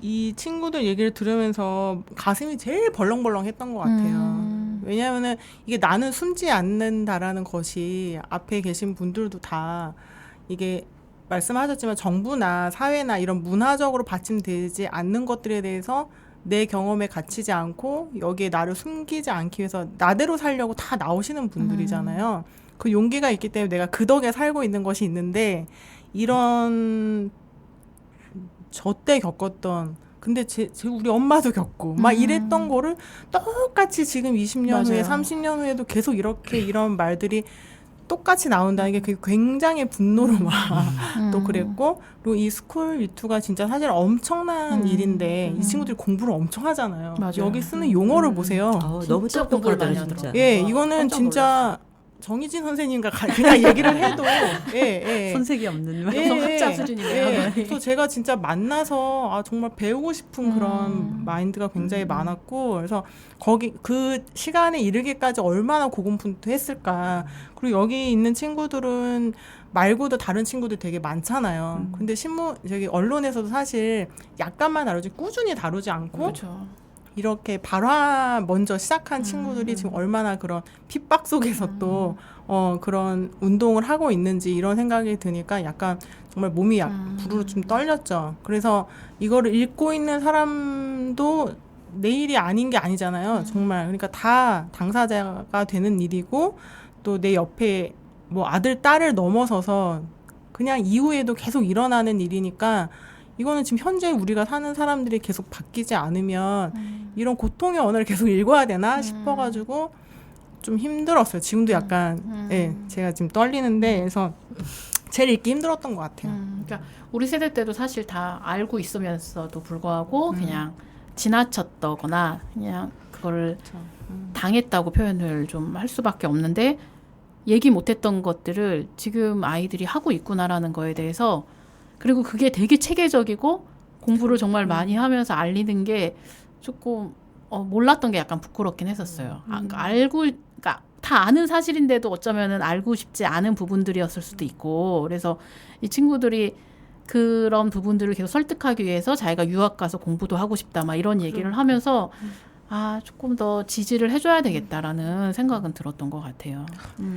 이 친구들 얘기를 들으면서 가슴이 제일 벌렁벌렁했던 것 같아요. 왜냐하면은 이게 나는 숨지 않는다라는 것이 앞에 계신 분들도 다 이게 말씀하셨지만 정부나 사회나 이런 문화적으로 받침되지 않는 것들에 대해서 내 경험에 갇히지 않고 여기에 나를 숨기지 않기 위해서 나대로 살려고 다 나오시는 분들이잖아요. 그 용기가 있기 때문에 내가 그 덕에 살고 있는 것이 있는데 이런 저 때 겪었던 근데 우리 엄마도 겪고 막 이랬던 거를 똑같이 지금 20년 후에 30년 후에도 계속 이렇게 이런 말들이 똑같이 나온다는 게 굉장히 분노로 막 또 그랬고 그리고 이 스쿨 유투가 진짜 사실 엄청난 일인데 이 친구들이 공부를 엄청 하잖아요. 맞아요. 여기 쓰는 용어를 보세요. 너무 진짜 공부를 많이 똑똑하더라고요, 진짜. 하더라고요. 예, 이거는 진짜 정희진 선생님과 그냥 얘기를 해도 손색이 없는 학자 수준이네요. 그래서 제가 진짜 만나서 정말 배우고 싶은 그런 마인드가 굉장히 많았고 그래서 거기 그 시간에 이르기까지 얼마나 고군분투했을까. 그리고 여기 있는 친구들은 말고도 다른 친구들 되게 많잖아요. 근데 저기 언론에서도 사실 약간만 다루지 꾸준히 다루지 않고 그렇죠. 이렇게 발화 먼저 시작한 친구들이 지금 얼마나 그런 핍박 속에서 또 그런 운동을 하고 있는지 이런 생각이 드니까 약간 정말 몸이 부르르 좀 떨렸죠. 그래서 이거를 읽고 있는 사람도 내 일이 아닌 게 아니잖아요. 정말 그러니까 다 당사자가 되는 일이고 또 내 옆에 뭐 아들 딸을 넘어서서 그냥 이후에도 계속 일어나는 일이니까 이거는 지금 현재 우리가 사는 사람들이 계속 바뀌지 않으면 이런 고통의 언어를 계속 읽어야 되나 싶어가지고 좀 힘들었어요. 지금도 약간 제가 지금 떨리는데 그래서 제일 읽기 힘들었던 것 같아요. 그러니까 우리 세대 때도 사실 다 알고 있으면서도 불구하고 그냥 지나쳤다거나 그냥 그거를 당했다고 표현을 좀 할 수밖에 없는데 얘기 못했던 것들을 지금 아이들이 하고 있구나라는 거에 대해서 그리고 그게 되게 체계적이고 공부를 정말 많이 하면서 알리는 게 조금 몰랐던 게 약간 부끄럽긴 했었어요. 그러니까 다 아는 사실인데도 어쩌면은 알고 싶지 않은 부분들이었을 수도 있고 그래서 이 친구들이 그런 부분들을 계속 설득하기 위해서 자기가 유학 가서 공부도 하고 싶다 막 이런 얘기를 하면서 조금 더 지지를 해줘야 되겠다라는 생각은 들었던 것 같아요.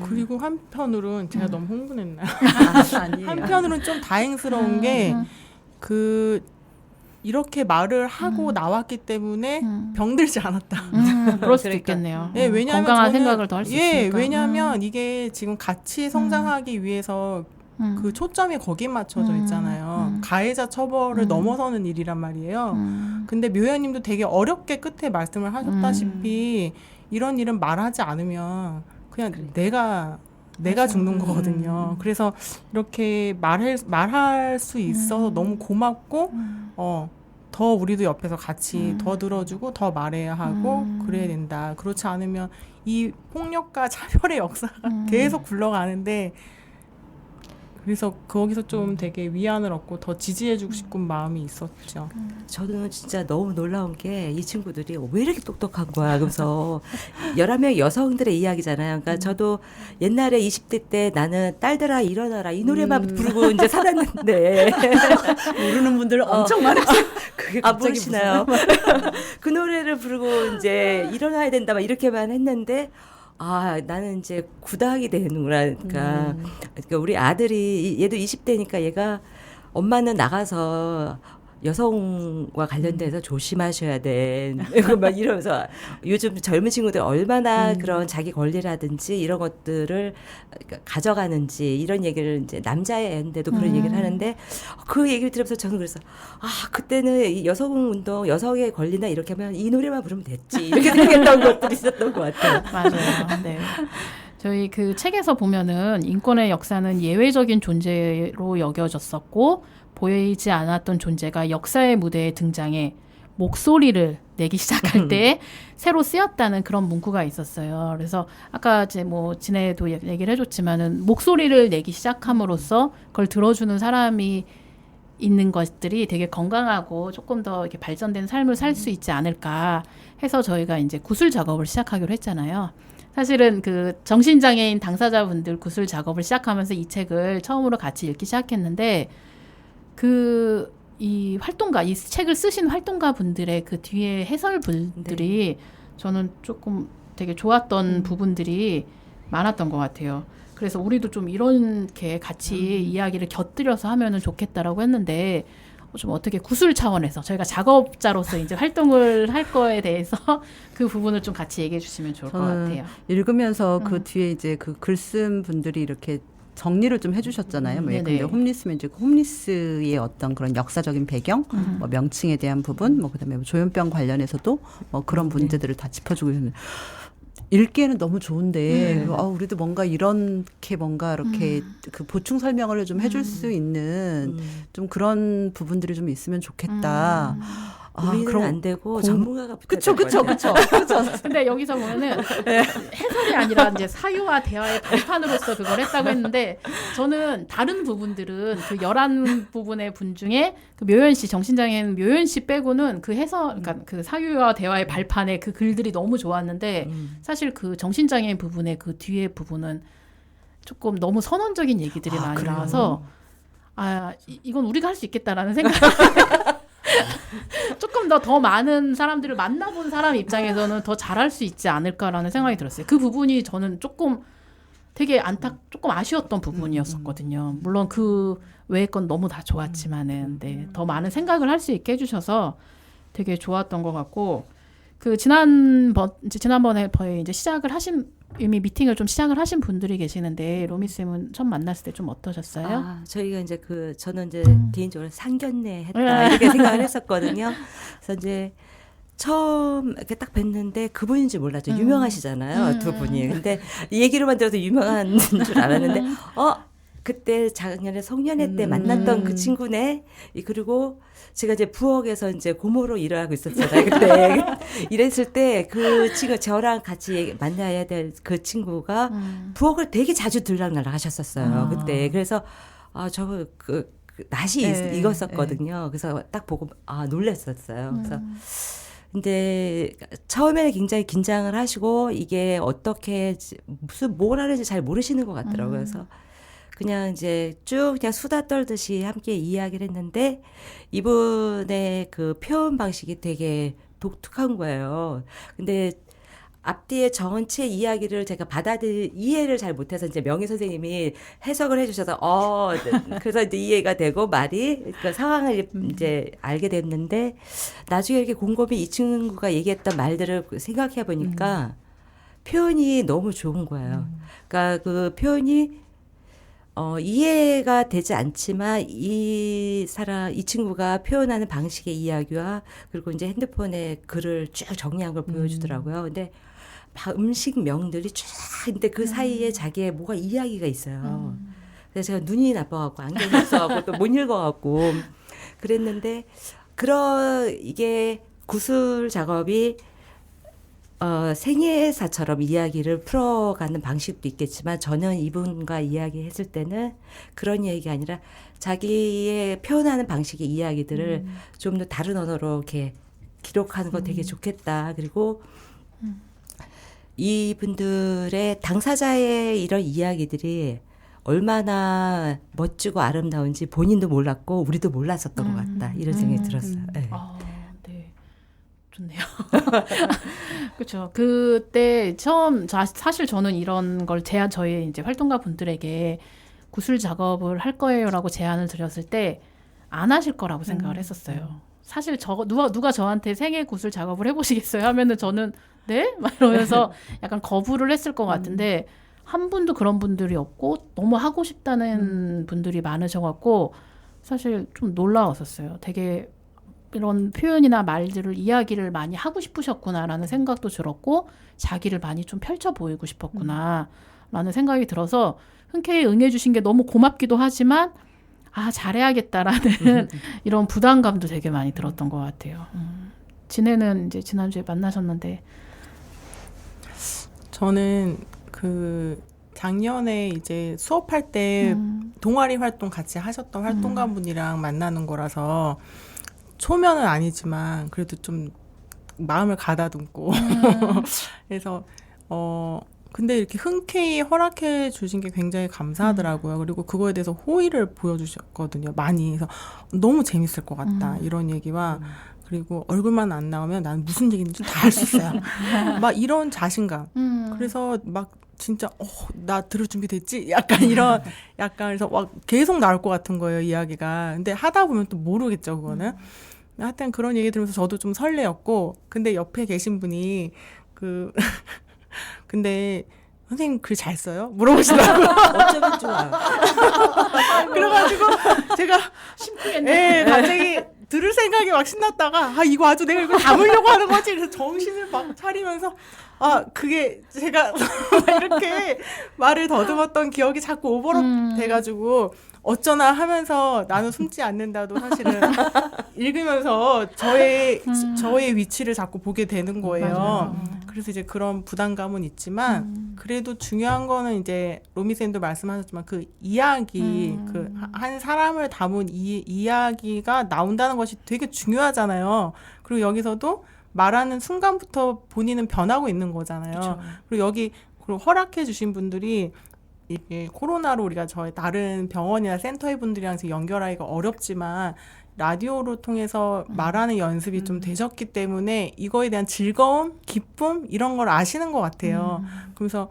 그리고 한편으로는 제가 너무 흥분했나요? 아니에요. 한편으로는 좀 다행스러운 게 이렇게 말을 하고 나왔기 때문에 병들지 않았다. 그럴 수도 그러니까. 있겠네요. 예, 왜냐하면 건강한 저는, 생각을 더 할 수 예, 있으니까. 왜냐하면 이게 지금 같이 성장하기 위해서 그 초점이 거기 맞춰져 있잖아요. 가해자 처벌을 넘어서는 일이란 말이에요. 근데 묘 의원님도 되게 어렵게 끝에 말씀을 하셨다시피 이런 일은 말하지 않으면 그냥 내가 죽는 거거든요. 그래서 이렇게 말할 수 있어서 너무 고맙고 더 우리도 옆에서 같이 더 들어주고 더 말해야 하고 그래야 된다. 그렇지 않으면 이 폭력과 차별의 역사가 계속 굴러가는데 그래서 거기서 좀 되게 위안을 얻고 더 지지해주고 싶은 마음이 있었죠. 저는 진짜 너무 놀라운 게 이 친구들이 왜 이렇게 똑똑한 거야. 그래서 11명 여성들의 이야기잖아요. 그러니까 저도 옛날에 20대 때 나는 딸들아 일어나라 이 노래만 부르고 이제 살았는데 모르는 분들 엄청 많으세요. 그게 갑자기 모르시나요? 그 노래를 부르고 이제 일어나야 된다 막 이렇게만 했는데 나는 이제 구닥이 되는구나. 그러니까 우리 아들이 얘도 20대니까 얘가 엄마는 나가서 여성과 관련돼서 조심하셔야 돼. 막 이러면서 요즘 젊은 친구들 얼마나 그런 자기 권리라든지 이런 것들을 가져가는지 이런 얘기를 이제 남자애인데도 그런 얘기를 하는데 그 얘기를 들으면서 저는 그래서 그때는 이 여성 운동, 여성의 권리나 이렇게 하면 이 노래만 부르면 됐지. 이렇게 생각했던 것들이 있었던 것 같아요. 맞아요. 네. 저희 그 책에서 보면은 인권의 역사는 예외적인 존재로 여겨졌었고 보이지 않았던 존재가 역사의 무대에 등장해 목소리를 내기 시작할 때 새로 쓰였다는 그런 문구가 있었어요. 그래서 아까 이제 뭐 진혜도 얘기를 해줬지만은 목소리를 내기 시작함으로써 그걸 들어주는 사람이 있는 것들이 되게 건강하고 조금 더 이렇게 발전된 삶을 살 수 있지 않을까 해서 저희가 이제 구술 작업을 시작하기로 했잖아요. 사실은 그 정신장애인 당사자분들 구술 작업을 시작하면서 이 책을 처음으로 같이 읽기 시작했는데 이 활동가, 이 책을 쓰신 활동가 분들의 그 뒤에 해설분들이 저는 조금 되게 좋았던 부분들이 많았던 것 같아요. 그래서 우리도 좀 이렇게 같이 이야기를 곁들여서 하면은 좋겠다라고 했는데 좀 어떻게 구술 차원에서 저희가 작업자로서 이제 활동을 할 거에 대해서 그 부분을 좀 같이 얘기해 주시면 좋을 것 같아요. 읽으면서 그 뒤에 이제 그 글 쓴 분들이 이렇게 정리를 좀 해주셨잖아요. 뭐 네네. 근데 홈리스면 이제 홈리스의 어떤 그런 역사적인 배경, 뭐 명칭에 대한 부분, 뭐 그다음에 뭐 조현병 관련해서도 뭐 그런 문제들을 다 짚어주고 있는. 읽기에는 너무 좋은데 우리도 뭔가 이렇게 뭔가 이렇게 그 보충 설명을 좀 해줄 수 있는 좀 그런 부분들이 좀 있으면 좋겠다. 우리는 그럼 안 되고 전문가가 붙어야 그쵸. 근데 여기서 보면은 해설이 아니라 이제 사유와 대화의 발판으로서 그걸 했다고 했는데 저는 다른 부분들은 그 11부분의 분 중에 그 묘연 씨, 정신장애인 묘연 씨 빼고는 그 해설, 그러니까 그 사유와 대화의 발판에 그 글들이 너무 좋았는데 사실 그 정신장애인 부분의 그 뒤에 부분은 조금 너무 선언적인 얘기들이 많이 그래요? 나와서 이건 우리가 할 수 있겠다라는 생각. 조금 더 많은 사람들을 만나본 사람 입장에서는 더 잘할 수 있지 않을까라는 생각이 들었어요. 그 부분이 저는 조금 되게 조금 아쉬웠던 부분이었었거든요. 물론 그 외의 건 너무 다 좋았지만은 더 많은 생각을 할 수 있게 해주셔서 되게 좋았던 것 같고 그 지난번에 이제 시작을 하신 이미 미팅을 좀 시작을 하신 분들이 계시는데 로미 쌤은 처음 만났을 때 좀 어떠셨어요? 저희가 이제 저는 이제 개인적으로 상견례 했다 이렇게 생각을 했었거든요. 그래서 이제 처음 이렇게 딱 뵀는데 그분인지 몰랐죠. 유명하시잖아요, 두 분이. 근데 얘기로만 들어도 유명한 줄 알았는데 그때 작년에 성년회 때 만났던 그 친구네. 그리고 제가 이제 부엌에서 이제 고모로 일을 하고 있었잖아요. 그때 이랬을 때 그 친구 저랑 같이 만나야 될 그 친구가 부엌을 되게 자주 들락날락 하셨었어요. 그때 그래서 저 낯이 익었었거든요. 그래서 딱 보고 놀랐었어요. 그래서 근데 처음에는 굉장히 긴장을 하시고 이게 어떻게 뭘 하는지 잘 모르시는 것 같더라고요. 그래서 그냥 이제 쭉 그냥 수다 떨듯이 함께 이야기를 했는데 이분의 그 표현 방식이 되게 독특한 거예요. 근데 앞뒤의 전체 이야기를 제가 이해를 잘 못해서 이제 명희 선생님이 해석을 해주셔서 그래서 이제 이해가 되고 말이 그 상황을 이제 알게 됐는데 나중에 이렇게 곰곰이 이 친구가 얘기했던 말들을 생각해 보니까 표현이 너무 좋은 거예요. 그러니까 그 표현이 이해가 되지 않지만 이 친구가 표현하는 방식의 이야기와 그리고 이제 핸드폰에 글을 쭉 정리한 걸 보여주더라고요. 근데 막 음식명들이 쫙 근데 그 사이에 자기의 뭐가 이야기가 있어요. 그래서 제가 눈이 나빠갖고 안경을 써갖고 또 못 읽어갖고 그랬는데 이게 구술 작업이 생애사처럼 이야기를 풀어가는 방식도 있겠지만 저는 이분과 이야기했을 때는 그런 얘기가 아니라 자기의 표현하는 방식의 이야기들을 좀 더 다른 언어로 이렇게 기록하는 거 되게 좋겠다. 그리고 이분들의 당사자의 이런 이야기들이 얼마나 멋지고 아름다운지 본인도 몰랐고 우리도 몰랐었던 것 같다. 이런 생각이 들었어요. 네. 네. 좋네요. 그렇죠. 그때 처음 사실 저는 이런 걸 저희 이제 활동가 분들에게 구술 작업을 할 거예요라고 제안을 드렸을 때 안 하실 거라고 생각을 했었어요. 사실 누가 저한테 생애 구술 작업을 해보시겠어요 하면은 저는 네? 막 이러면서 약간 거부를 했을 것 같은데 한 분도 그런 분들이 없고 너무 하고 싶다는 분들이 많으셔갖고 사실 좀 놀라웠었어요. 되게 이런 표현이나 말들을 이야기를 많이 하고 싶으셨구나라는 생각도 들었고 자기를 많이 좀 펼쳐 보이고 싶었구나라는 생각이 들어서 흔쾌히 응해주신 게 너무 고맙기도 하지만 잘해야겠다라는 이런 부담감도 되게 많이 들었던 것 같아요. 진혜는 이제 지난주에 만나셨는데 저는 그 작년에 이제 수업할 때 동아리 활동 같이 하셨던 활동가분이랑 만나는 거라서 초면은 아니지만 그래도 좀 마음을 가다듬고 그래서 근데 이렇게 흔쾌히 허락해 주신 게 굉장히 감사하더라고요. 그리고 그거에 대해서 호의를 보여주셨거든요. 많이. 그래서 너무 재밌을 것 같다. 이런 얘기와 그리고 얼굴만 안 나오면 난 무슨 얘기인지 다 할 수 있어요. 막 이런 자신감. 그래서 막 진짜 나 들을 준비 됐지? 약간 그래서 막 계속 나올 것 같은 거예요, 이야기가. 근데 하다 보면 또 모르겠죠, 그거는. 하여튼 그런 얘기 들으면서 저도 좀 설레었고, 근데 옆에 계신 분이 근데 선생님 글 잘 써요? 물어보시더라고요. 어쩌면 좋아요. 그래가지고 제가 심쿵했네. 갑자기 들을 생각이 막 신났다가 이거 아주 내가 이거 담으려고 하는 거지. 그래서 정신을 막 차리면서 그게 제가 이렇게 말을 더듬었던 기억이 자꾸 오버럽 돼가지고 어쩌나 하면서 나는 숨지 않는다도 사실은 읽으면서 저의 위치를 자꾸 보게 되는 거예요. 맞아요. 그래서 이제 그런 부담감은 있지만 그래도 중요한 거는 이제 로미쌤도 말씀하셨지만 그 이야기 그 한 사람을 담은 이야기가 나온다는 것이 되게 중요하잖아요. 그리고 여기서도 말하는 순간부터 본인은 변하고 있는 거잖아요. 그쵸. 그리고 허락해 주신 분들이 이게 코로나로 우리가 저희 다른 병원이나 센터의 분들이랑 지금 연결하기가 어렵지만 라디오를 통해서 말하는 연습이 좀 되셨기 때문에 이거에 대한 즐거움, 기쁨 이런 걸 아시는 것 같아요. 그래서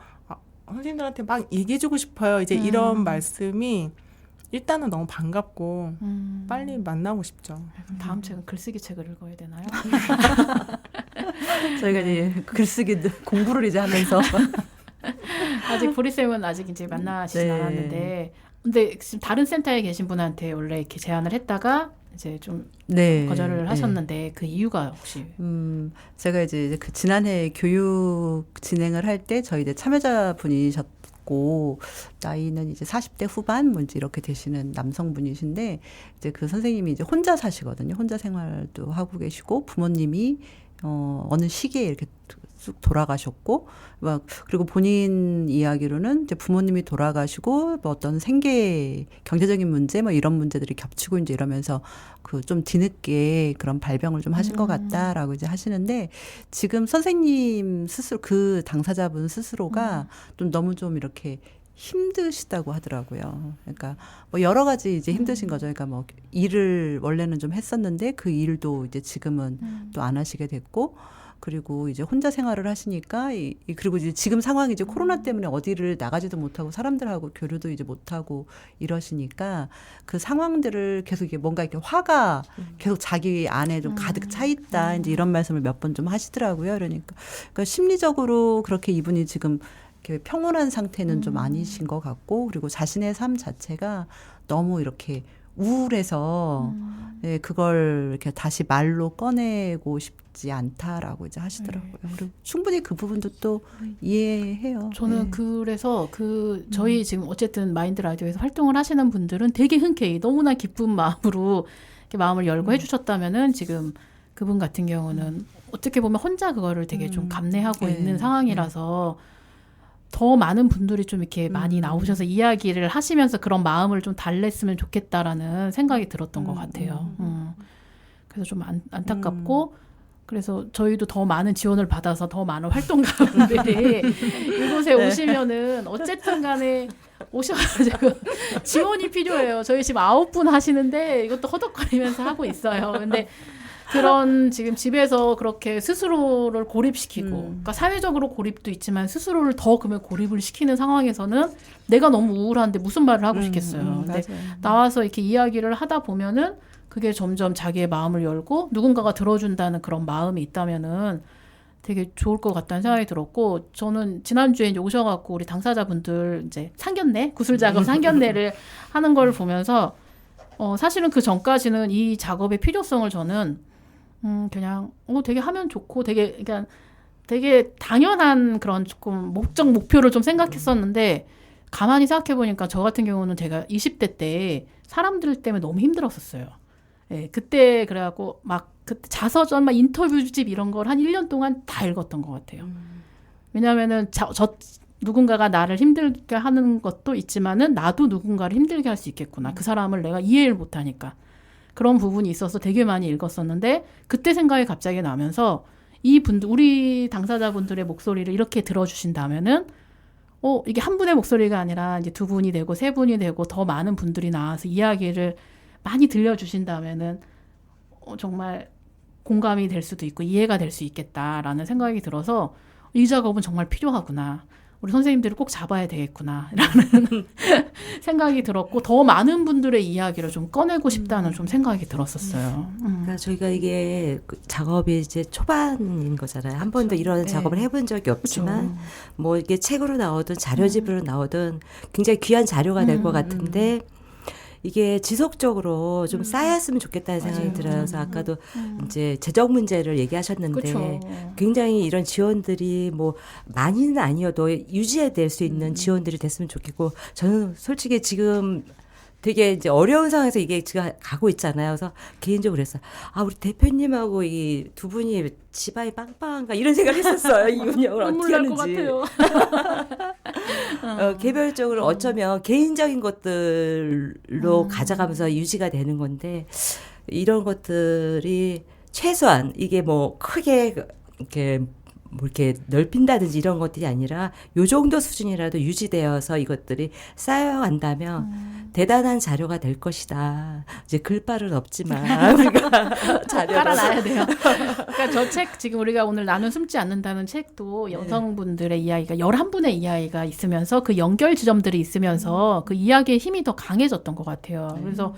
선생님들한테 막 얘기해주고 싶어요. 이제 이런 말씀이 일단은 너무 반갑고 빨리 만나고 싶죠. 다음 책은 글쓰기 책을 읽어야 되나요? 저희가 이제 글쓰기 공부를 이제 하면서 아직 보리쌤은 아직 이제 만나시진 네. 않았는데 근데 지금 다른 센터에 계신 분한테 원래 이렇게 제안을 했다가 이제 좀 네. 거절을 네. 하셨는데 그 이유가 혹시 제가 이제 그 지난해 교육 진행을 할 때 저희 이제 참여자분이셨고 나이는 이제 40대 후반 뭔지 이렇게 되시는 남성분이신데 이제 그 선생님이 이제 혼자 사시거든요. 혼자 생활도 하고 계시고 부모님이 어느 시기에 이렇게 쑥 돌아가셨고 막 그리고 본인 이야기로는 이제 부모님이 돌아가시고 뭐 어떤 생계 경제적인 문제 뭐 이런 문제들이 겹치고 이제 이러면서 그 좀 뒤늦게 그런 발병을 좀 하신 것 같다라고 이제 하시는데 지금 선생님 스스로 그 당사자분 스스로가 좀 너무 좀 이렇게 힘드시다고 하더라고요. 그러니까 뭐 여러 가지 이제 힘드신 거죠. 그러니까 뭐 일을 원래는 좀 했었는데 그 일도 이제 지금은 또 안 하시게 됐고, 그리고 이제 혼자 생활을 하시니까 그리고 이제 지금 상황이 이제 코로나 때문에 어디를 나가지도 못하고 사람들하고 교류도 이제 못하고 이러시니까 그 상황들을 계속 이게 뭔가 이렇게 화가 계속 자기 안에 좀 가득 차 있다. 이제 이런 말씀을 몇 번 좀 하시더라고요. 그러니까 심리적으로 그렇게 이분이 지금 이렇게 평온한 상태는 좀 아니신 것 같고, 그리고 자신의 삶 자체가 너무 이렇게 우울해서 예, 그걸 이렇게 다시 말로 꺼내고 싶지 않다라고 이제 하시더라고요. 그리고 충분히 그 부분도 또 이해해요. 저는 예. 그래서 저희 지금 어쨌든 마인드 라디오에서 활동을 하시는 분들은 되게 흔쾌히 너무나 기쁜 마음으로 이렇게 마음을 열고 해주셨다면은 지금 그분 같은 경우는 어떻게 보면 혼자 그거를 되게 좀 감내하고 네. 있는 상황이라서 더 많은 분들이 좀 이렇게 많이 나오셔서 이야기를 하시면서 그런 마음을 좀 달랬으면 좋겠다라는 생각이 들었던 것 같아요. 그래서 좀 안타깝고, 그래서 저희도 더 많은 지원을 받아서 더 많은 활동가분들이 이곳에 오시면은 어쨌든 간에 오셔가지고 지원이 필요해요. 저희 지금 9분 하시는데 이것도 허덕거리면서 하고 있어요. 근데 그런 지금 집에서 그렇게 스스로를 고립시키고, 그러니까 사회적으로 고립도 있지만 스스로를 더 그러면 고립을 시키는 상황에서는 내가 너무 우울한데 무슨 말을 하고 싶겠어요. 근데 나와서 이렇게 이야기를 하다 보면은 그게 점점 자기의 마음을 열고 누군가가 들어준다는 그런 마음이 있다면은 되게 좋을 것 같다는 생각이 들었고, 저는 지난주에 이제 오셔갖고 우리 당사자분들 이제 상견례, 구술 작업 상견례를 하는 걸 보면서 사실은 그 전까지는 이 작업의 필요성을 저는 그냥 되게 하면 좋고 그러니까 되게 당연한 그런 조금 목표를 좀 생각했었는데, 가만히 생각해 보니까 저 같은 경우는 제가 20대 때 사람들 때문에 너무 힘들었었어요. 예, 그때 그래갖고 막 그때 자서전, 막 인터뷰집 이런 걸 한 1년 동안 다 읽었던 것 같아요. 왜냐하면은 누군가가 나를 힘들게 하는 것도 있지만은 나도 누군가를 힘들게 할 수 있겠구나. 그 사람을 내가 이해를 못하니까. 그런 부분이 있어서 되게 많이 읽었었는데, 그때 생각이 갑자기 나면서 우리 당사자분들의 목소리를 이렇게 들어주신다면은 이게 한 분의 목소리가 아니라 이제 2분이 되고 3분이 되고 더 많은 분들이 나와서 이야기를 많이 들려주신다면은 정말 공감이 될 수도 있고 이해가 될 수 있겠다라는 생각이 들어서 이 작업은 정말 필요하구나. 우리 선생님들을 꼭 잡아야 되겠구나 라는 생각이 들었고, 더 많은 분들의 이야기를 좀 꺼내고 싶다는 좀 생각이 들었었어요. 그러니까 저희가 이게 작업이 이제 초반인 거잖아요. 한 번도 이런 작업을 해본 적이 없지만 뭐 이게 책으로 나오든 자료집으로 나오든 굉장히 귀한 자료가 될 것 같은데, 이게 지속적으로 좀 쌓였으면 좋겠다는 생각이 들어요. 그래서 아까도 이제 재정 문제를 얘기하셨는데, 그쵸. 굉장히 이런 지원들이 뭐 많이는 아니어도 유지될 수 있는 지원들이 됐으면 좋겠고, 저는 솔직히 지금 되게 이제 어려운 상황에서 이게 지금 가고 있잖아요. 그래서 개인적으로 그랬어요. 우리 대표님하고 이 2분이 집안이 빵빵한가 이런 생각을 했었어요. 이 운영을 어떻게 하는지. 눈물 날 것 같아요. 개별적으로 어쩌면 개인적인 것들로 가져가면서 유지가 되는 건데, 이런 것들이 최소한 이게 뭐 크게 이렇게 넓힌다든지 이런 것들이 아니라 요 정도 수준이라도 유지되어서 이것들이 쌓여간다면 대단한 자료가 될 것이다. 이제 글발은 없지만 우리가 자료를 깔아놔야 돼요. 그러니까 저 책 지금 우리가 오늘 나는 숨지 않는다는 책도 여성분들의 이야기가 11분의 이야기가 있으면서 그 연결 지점들이 있으면서 그 이야기의 힘이 더 강해졌던 것 같아요. 그래서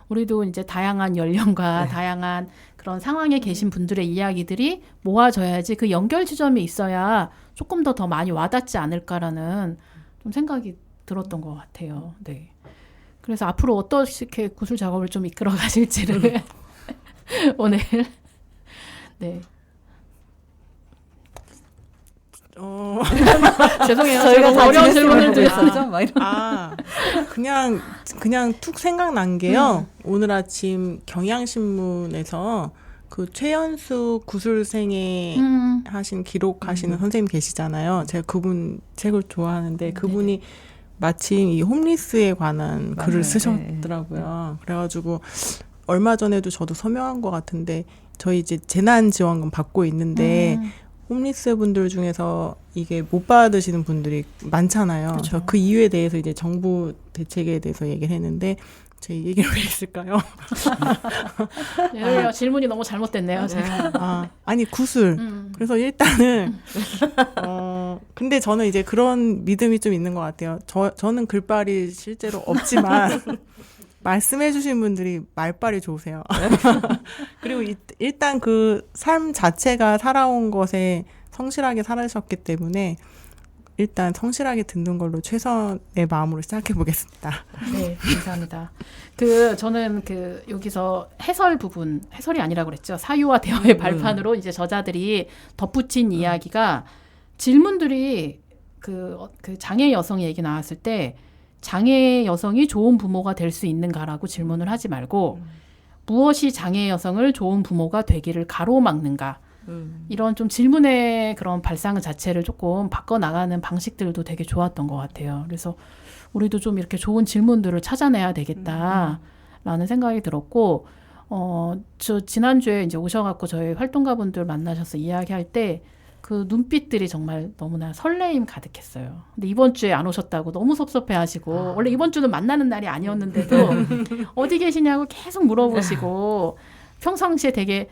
우리도 이제 다양한 연령과 다양한 그런 상황에 계신 분들의 이야기들이 모아져야지 그 연결 지점이 있어야 조금 더 많이 와닿지 않을까라는 좀 생각이 들었던 것 같아요. 네. 그래서 앞으로 어떻게 구술 작업을 좀 이끌어 가실지를 오늘 네. 죄송해요. 저희가 더 어려운 질문을 드렸죠. 그냥 툭 생각난 게요. 오늘 아침 경향신문에서 그 최연수 구술생에 하신 기록하시는 선생님 계시잖아요. 제가 그분 책을 좋아하는데 그분이 마침 이 홈리스에 관한 글을 쓰셨더라고요. 그래가지고 얼마 전에도 저도 서명한 것 같은데, 저희 이제 재난지원금 받고 있는데 홈리스 분들 중에서 이게 못 받으시는 분들이 많잖아요. 그렇죠. 그래서 그 이유에 대해서 이제 정부 대책에 대해서 얘기를 했는데 제 얘기를 왜 했을까요? 네, 질문이 너무 잘못됐네요. 제가. 아니 구술. 그래서 일단은 근데 저는 이제 그런 믿음이 좀 있는 것 같아요. 저는 글빨이 실제로 없지만 말씀해 주신 분들이 말빨이 좋으세요. 그리고 일단 그 삶 자체가 살아온 것에 성실하게 살아셨기 때문에 일단 성실하게 듣는 걸로 최선의 마음으로 시작해 보겠습니다. 네, 감사합니다. 저는 여기서 해설 부분, 해설이 아니라고 그랬죠. 사유와 대화의 발판으로 이제 저자들이 덧붙인 이야기가 질문들이 그 장애 여성 얘기 나왔을 때 장애 여성이 좋은 부모가 될 수 있는가라고 질문을 하지 말고 무엇이 장애 여성을 좋은 부모가 되기를 가로막는가 이런 좀 질문의 그런 발상 자체를 조금 바꿔나가는 방식들도 되게 좋았던 것 같아요. 그래서 우리도 좀 이렇게 좋은 질문들을 찾아내야 되겠다라는 생각이 들었고, 저 지난주에 이제 오셔갖고 저희 활동가분들 만나셔서 이야기할 때 그 눈빛들이 정말 너무나 설레임 가득했어요. 근데 이번 주에 안 오셨다고 너무 섭섭해하시고 원래 이번 주는 만나는 날이 아니었는데도 어디 계시냐고 계속 물어보시고 평상시에 되게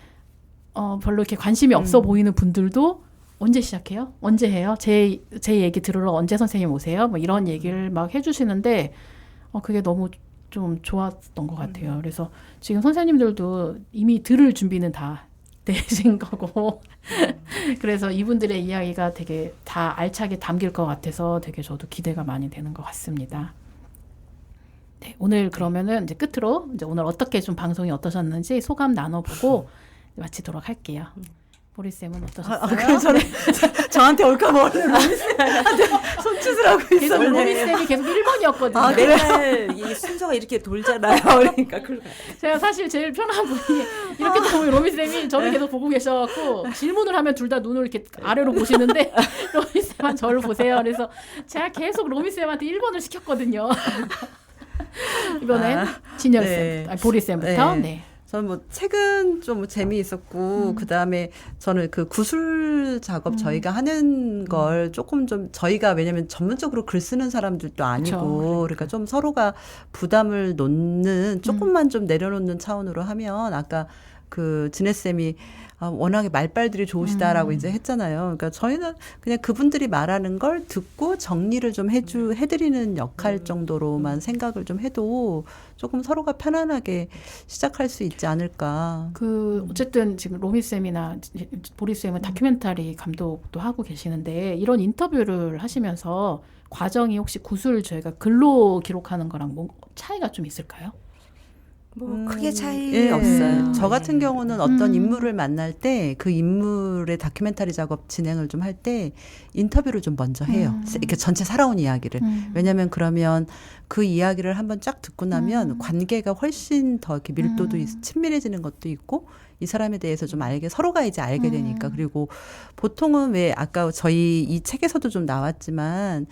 별로 이렇게 관심이 없어 보이는 분들도 언제 시작해요? 언제 해요? 제 얘기 들으러 언제 선생님 오세요? 뭐 이런 얘기를 막 해주시는데 그게 너무 좀 좋았던 것 같아요. 그래서 지금 선생님들도 이미 들을 준비는 다 되신 거고 그래서 이분들의 이야기가 되게 다 알차게 담길 것 같아서 되게 저도 기대가 많이 되는 것 같습니다. 네, 오늘 그러면은 이제 끝으로 이제 오늘 어떻게 좀 방송이 어떠셨는지 소감 나눠보고 마치도록 할게요. 보리쌤은 어떠셨어요? 그럼 저한테 올까 봐 오늘 로미쌤한테 손짓을 하고 계속 있었는데. 로미쌤이 계속 1번이었거든요. 맨날 이 순서가 이렇게 돌잖아요. 그러니까 제가 사실 제일 편한 분이 이렇게 보면 로미쌤이 저를 계속 보고 계셔갖고 질문을 하면 둘 다 눈을 이렇게 아래로 보시는데 로미쌤만 저를 보세요. 그래서 제가 계속 로미쌤한테 1번을 시켰거든요. 이번엔 진열쌤, 네. 보리쌤부터. 네. 네. 저는 뭐 책은 좀 재미있었고 그 다음에 저는 그 구술 작업 저희가 하는 걸 조금 좀 저희가 왜냐면 전문적으로 글 쓰는 사람들도 아니고 그쵸. 그러니까 좀 서로가 부담을 놓는 조금만 좀 내려놓는 차원으로 하면 아까 그 진혜쌤이 워낙에 말빨들이 좋으시다라고 이제 했잖아요. 그러니까 저희는 그냥 그분들이 말하는 걸 듣고 정리를 좀 해드리는 역할 정도로만 생각을 좀 해도 조금 서로가 편안하게 시작할 수 있지 않을까. 어쨌든 지금 로미쌤이나 보리쌤은 다큐멘터리 감독도 하고 계시는데 이런 인터뷰를 하시면서 과정이 혹시 구술 저희가 글로 기록하는 거랑 뭐 차이가 좀 있을까요? 뭐 크게 차이 예, 없어요. 저 같은 경우는 어떤 인물을 만날 때 그 인물의 다큐멘터리 작업 진행을 좀 할 때 인터뷰를 좀 먼저 해요. 이렇게 전체 살아온 이야기를. 왜냐하면 그러면 그 이야기를 한번 쫙 듣고 나면 관계가 훨씬 더 이렇게 밀도도 친밀해지는 것도 있고 이 사람에 대해서 좀 서로가 이제 알게 되니까. 그리고 보통은 왜 아까 저희 이 책에서도 좀 나왔지만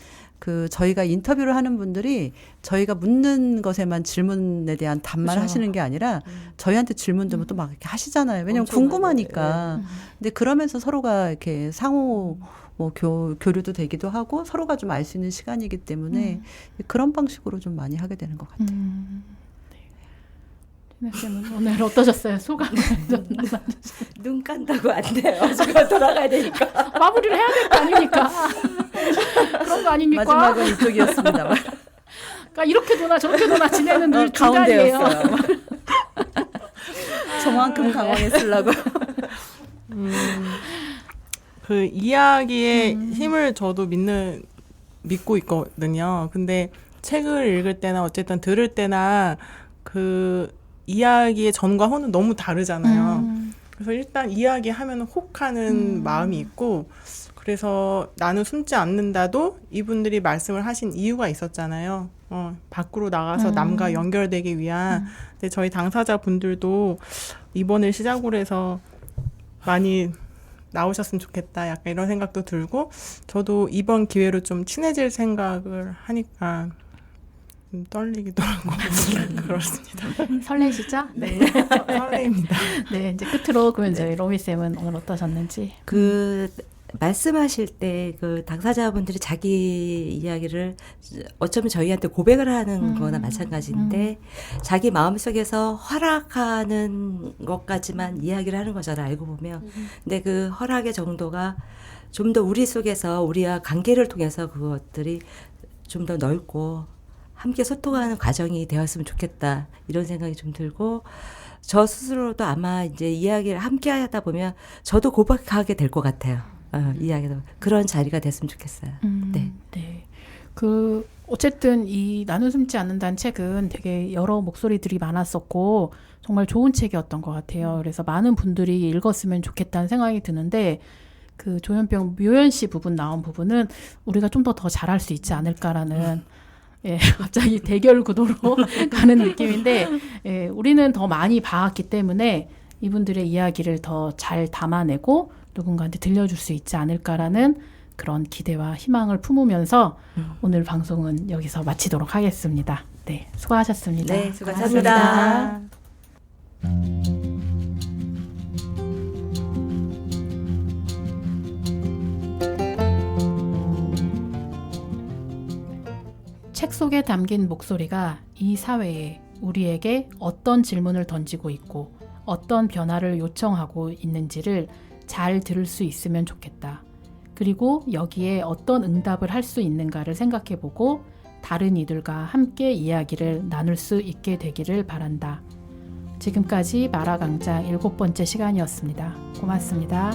저희가 인터뷰를 하는 분들이 저희가 묻는 것에만 질문에 대한 답만 하시는 게 아니라 저희한테 질문도 또 막 이렇게 하시잖아요. 왜냐면 궁금하니까. 근데 그러면서 서로가 이렇게 상호 뭐 교류도 되기도 하고 서로가 좀 알 수 있는 시간이기 때문에 그런 방식으로 좀 많이 하게 되는 것 같아요. 진혜쌤은 오늘 어떠셨어요? 소감을 좀 눈 깐다고 안 돼요. 제가 돌아가야 되니까. 마무리를 해야 될 거 아닙니까? 그런 거 아닙니까? 마지막은 이쪽이었습니다. 그러니까 이렇게 도나 저렇게 도나 진행은 늘 중간이에요. 가운데였어요. 저만큼 강황했으려고. 그 이야기의 힘을 저도 믿고 있거든요. 근데 책을 읽을 때나 어쨌든 들을 때나 그 이야기의 전과 후는 너무 다르잖아요. 그래서 일단 이야기하면 혹하는 마음이 있고 그래서 나는 숨지 않는다도 이분들이 말씀을 하신 이유가 있었잖아요. 밖으로 나가서 남과 연결되기 위한. 근데 저희 당사자분들도 이번을 시작으로 해서 많이 나오셨으면 좋겠다. 약간 이런 생각도 들고 저도 이번 기회로 좀 친해질 생각을 하니까 좀 떨리기도 하고 그렇습니다. 설레시죠? 네. 설레입니다. 네, 이제 끝으로 그러면 저희 로미쌤은 오늘 어떠셨는지. 말씀하실 때 그 당사자분들이 자기 이야기를 어쩌면 저희한테 고백을 하는 거나 마찬가지인데 자기 마음속에서 허락하는 것까지만 이야기를 하는 거잖아요. 알고 보면. 근데 그 허락의 정도가 좀 더 우리 속에서 우리와 관계를 통해서 그것들이 좀 더 넓고 함께 소통하는 과정이 되었으면 좋겠다. 이런 생각이 좀 들고 저 스스로도 아마 이제 이야기를 함께 하다 보면 저도 고백하게 될 것 같아요. 이야기도 그런 자리가 됐으면 좋겠어요. 네. 네. 그 어쨌든 이 나는 숨지 않는다는 책은 되게 여러 목소리들이 많았었고 정말 좋은 책이었던 것 같아요. 그래서 많은 분들이 읽었으면 좋겠다는 생각이 드는데 그 조현병 묘연 씨 부분 나온 부분은 우리가 좀 더 잘할 수 있지 않을까라는 예, 갑자기 대결 구도로 가는 느낌인데 예, 우리는 더 많이 봐왔기 때문에 이분들의 이야기를 더 잘 담아내고 누군가한테 들려줄 수 있지 않을까라는 그런 기대와 희망을 품으면서 오늘 방송은 여기서 마치도록 하겠습니다. 네, 수고하셨습니다. 네, 수고하셨습니다. 책 속에 담긴 목소리가 이 사회에 우리에게 어떤 질문을 던지고 있고 어떤 변화를 요청하고 있는지를 잘 들을 수 있으면 좋겠다. 그리고 여기에 어떤 응답을 할 수 있는가를 생각해보고 다른 이들과 함께 이야기를 나눌 수 있게 되기를 바란다. 지금까지 마라강장 7번째 시간이었습니다. 고맙습니다.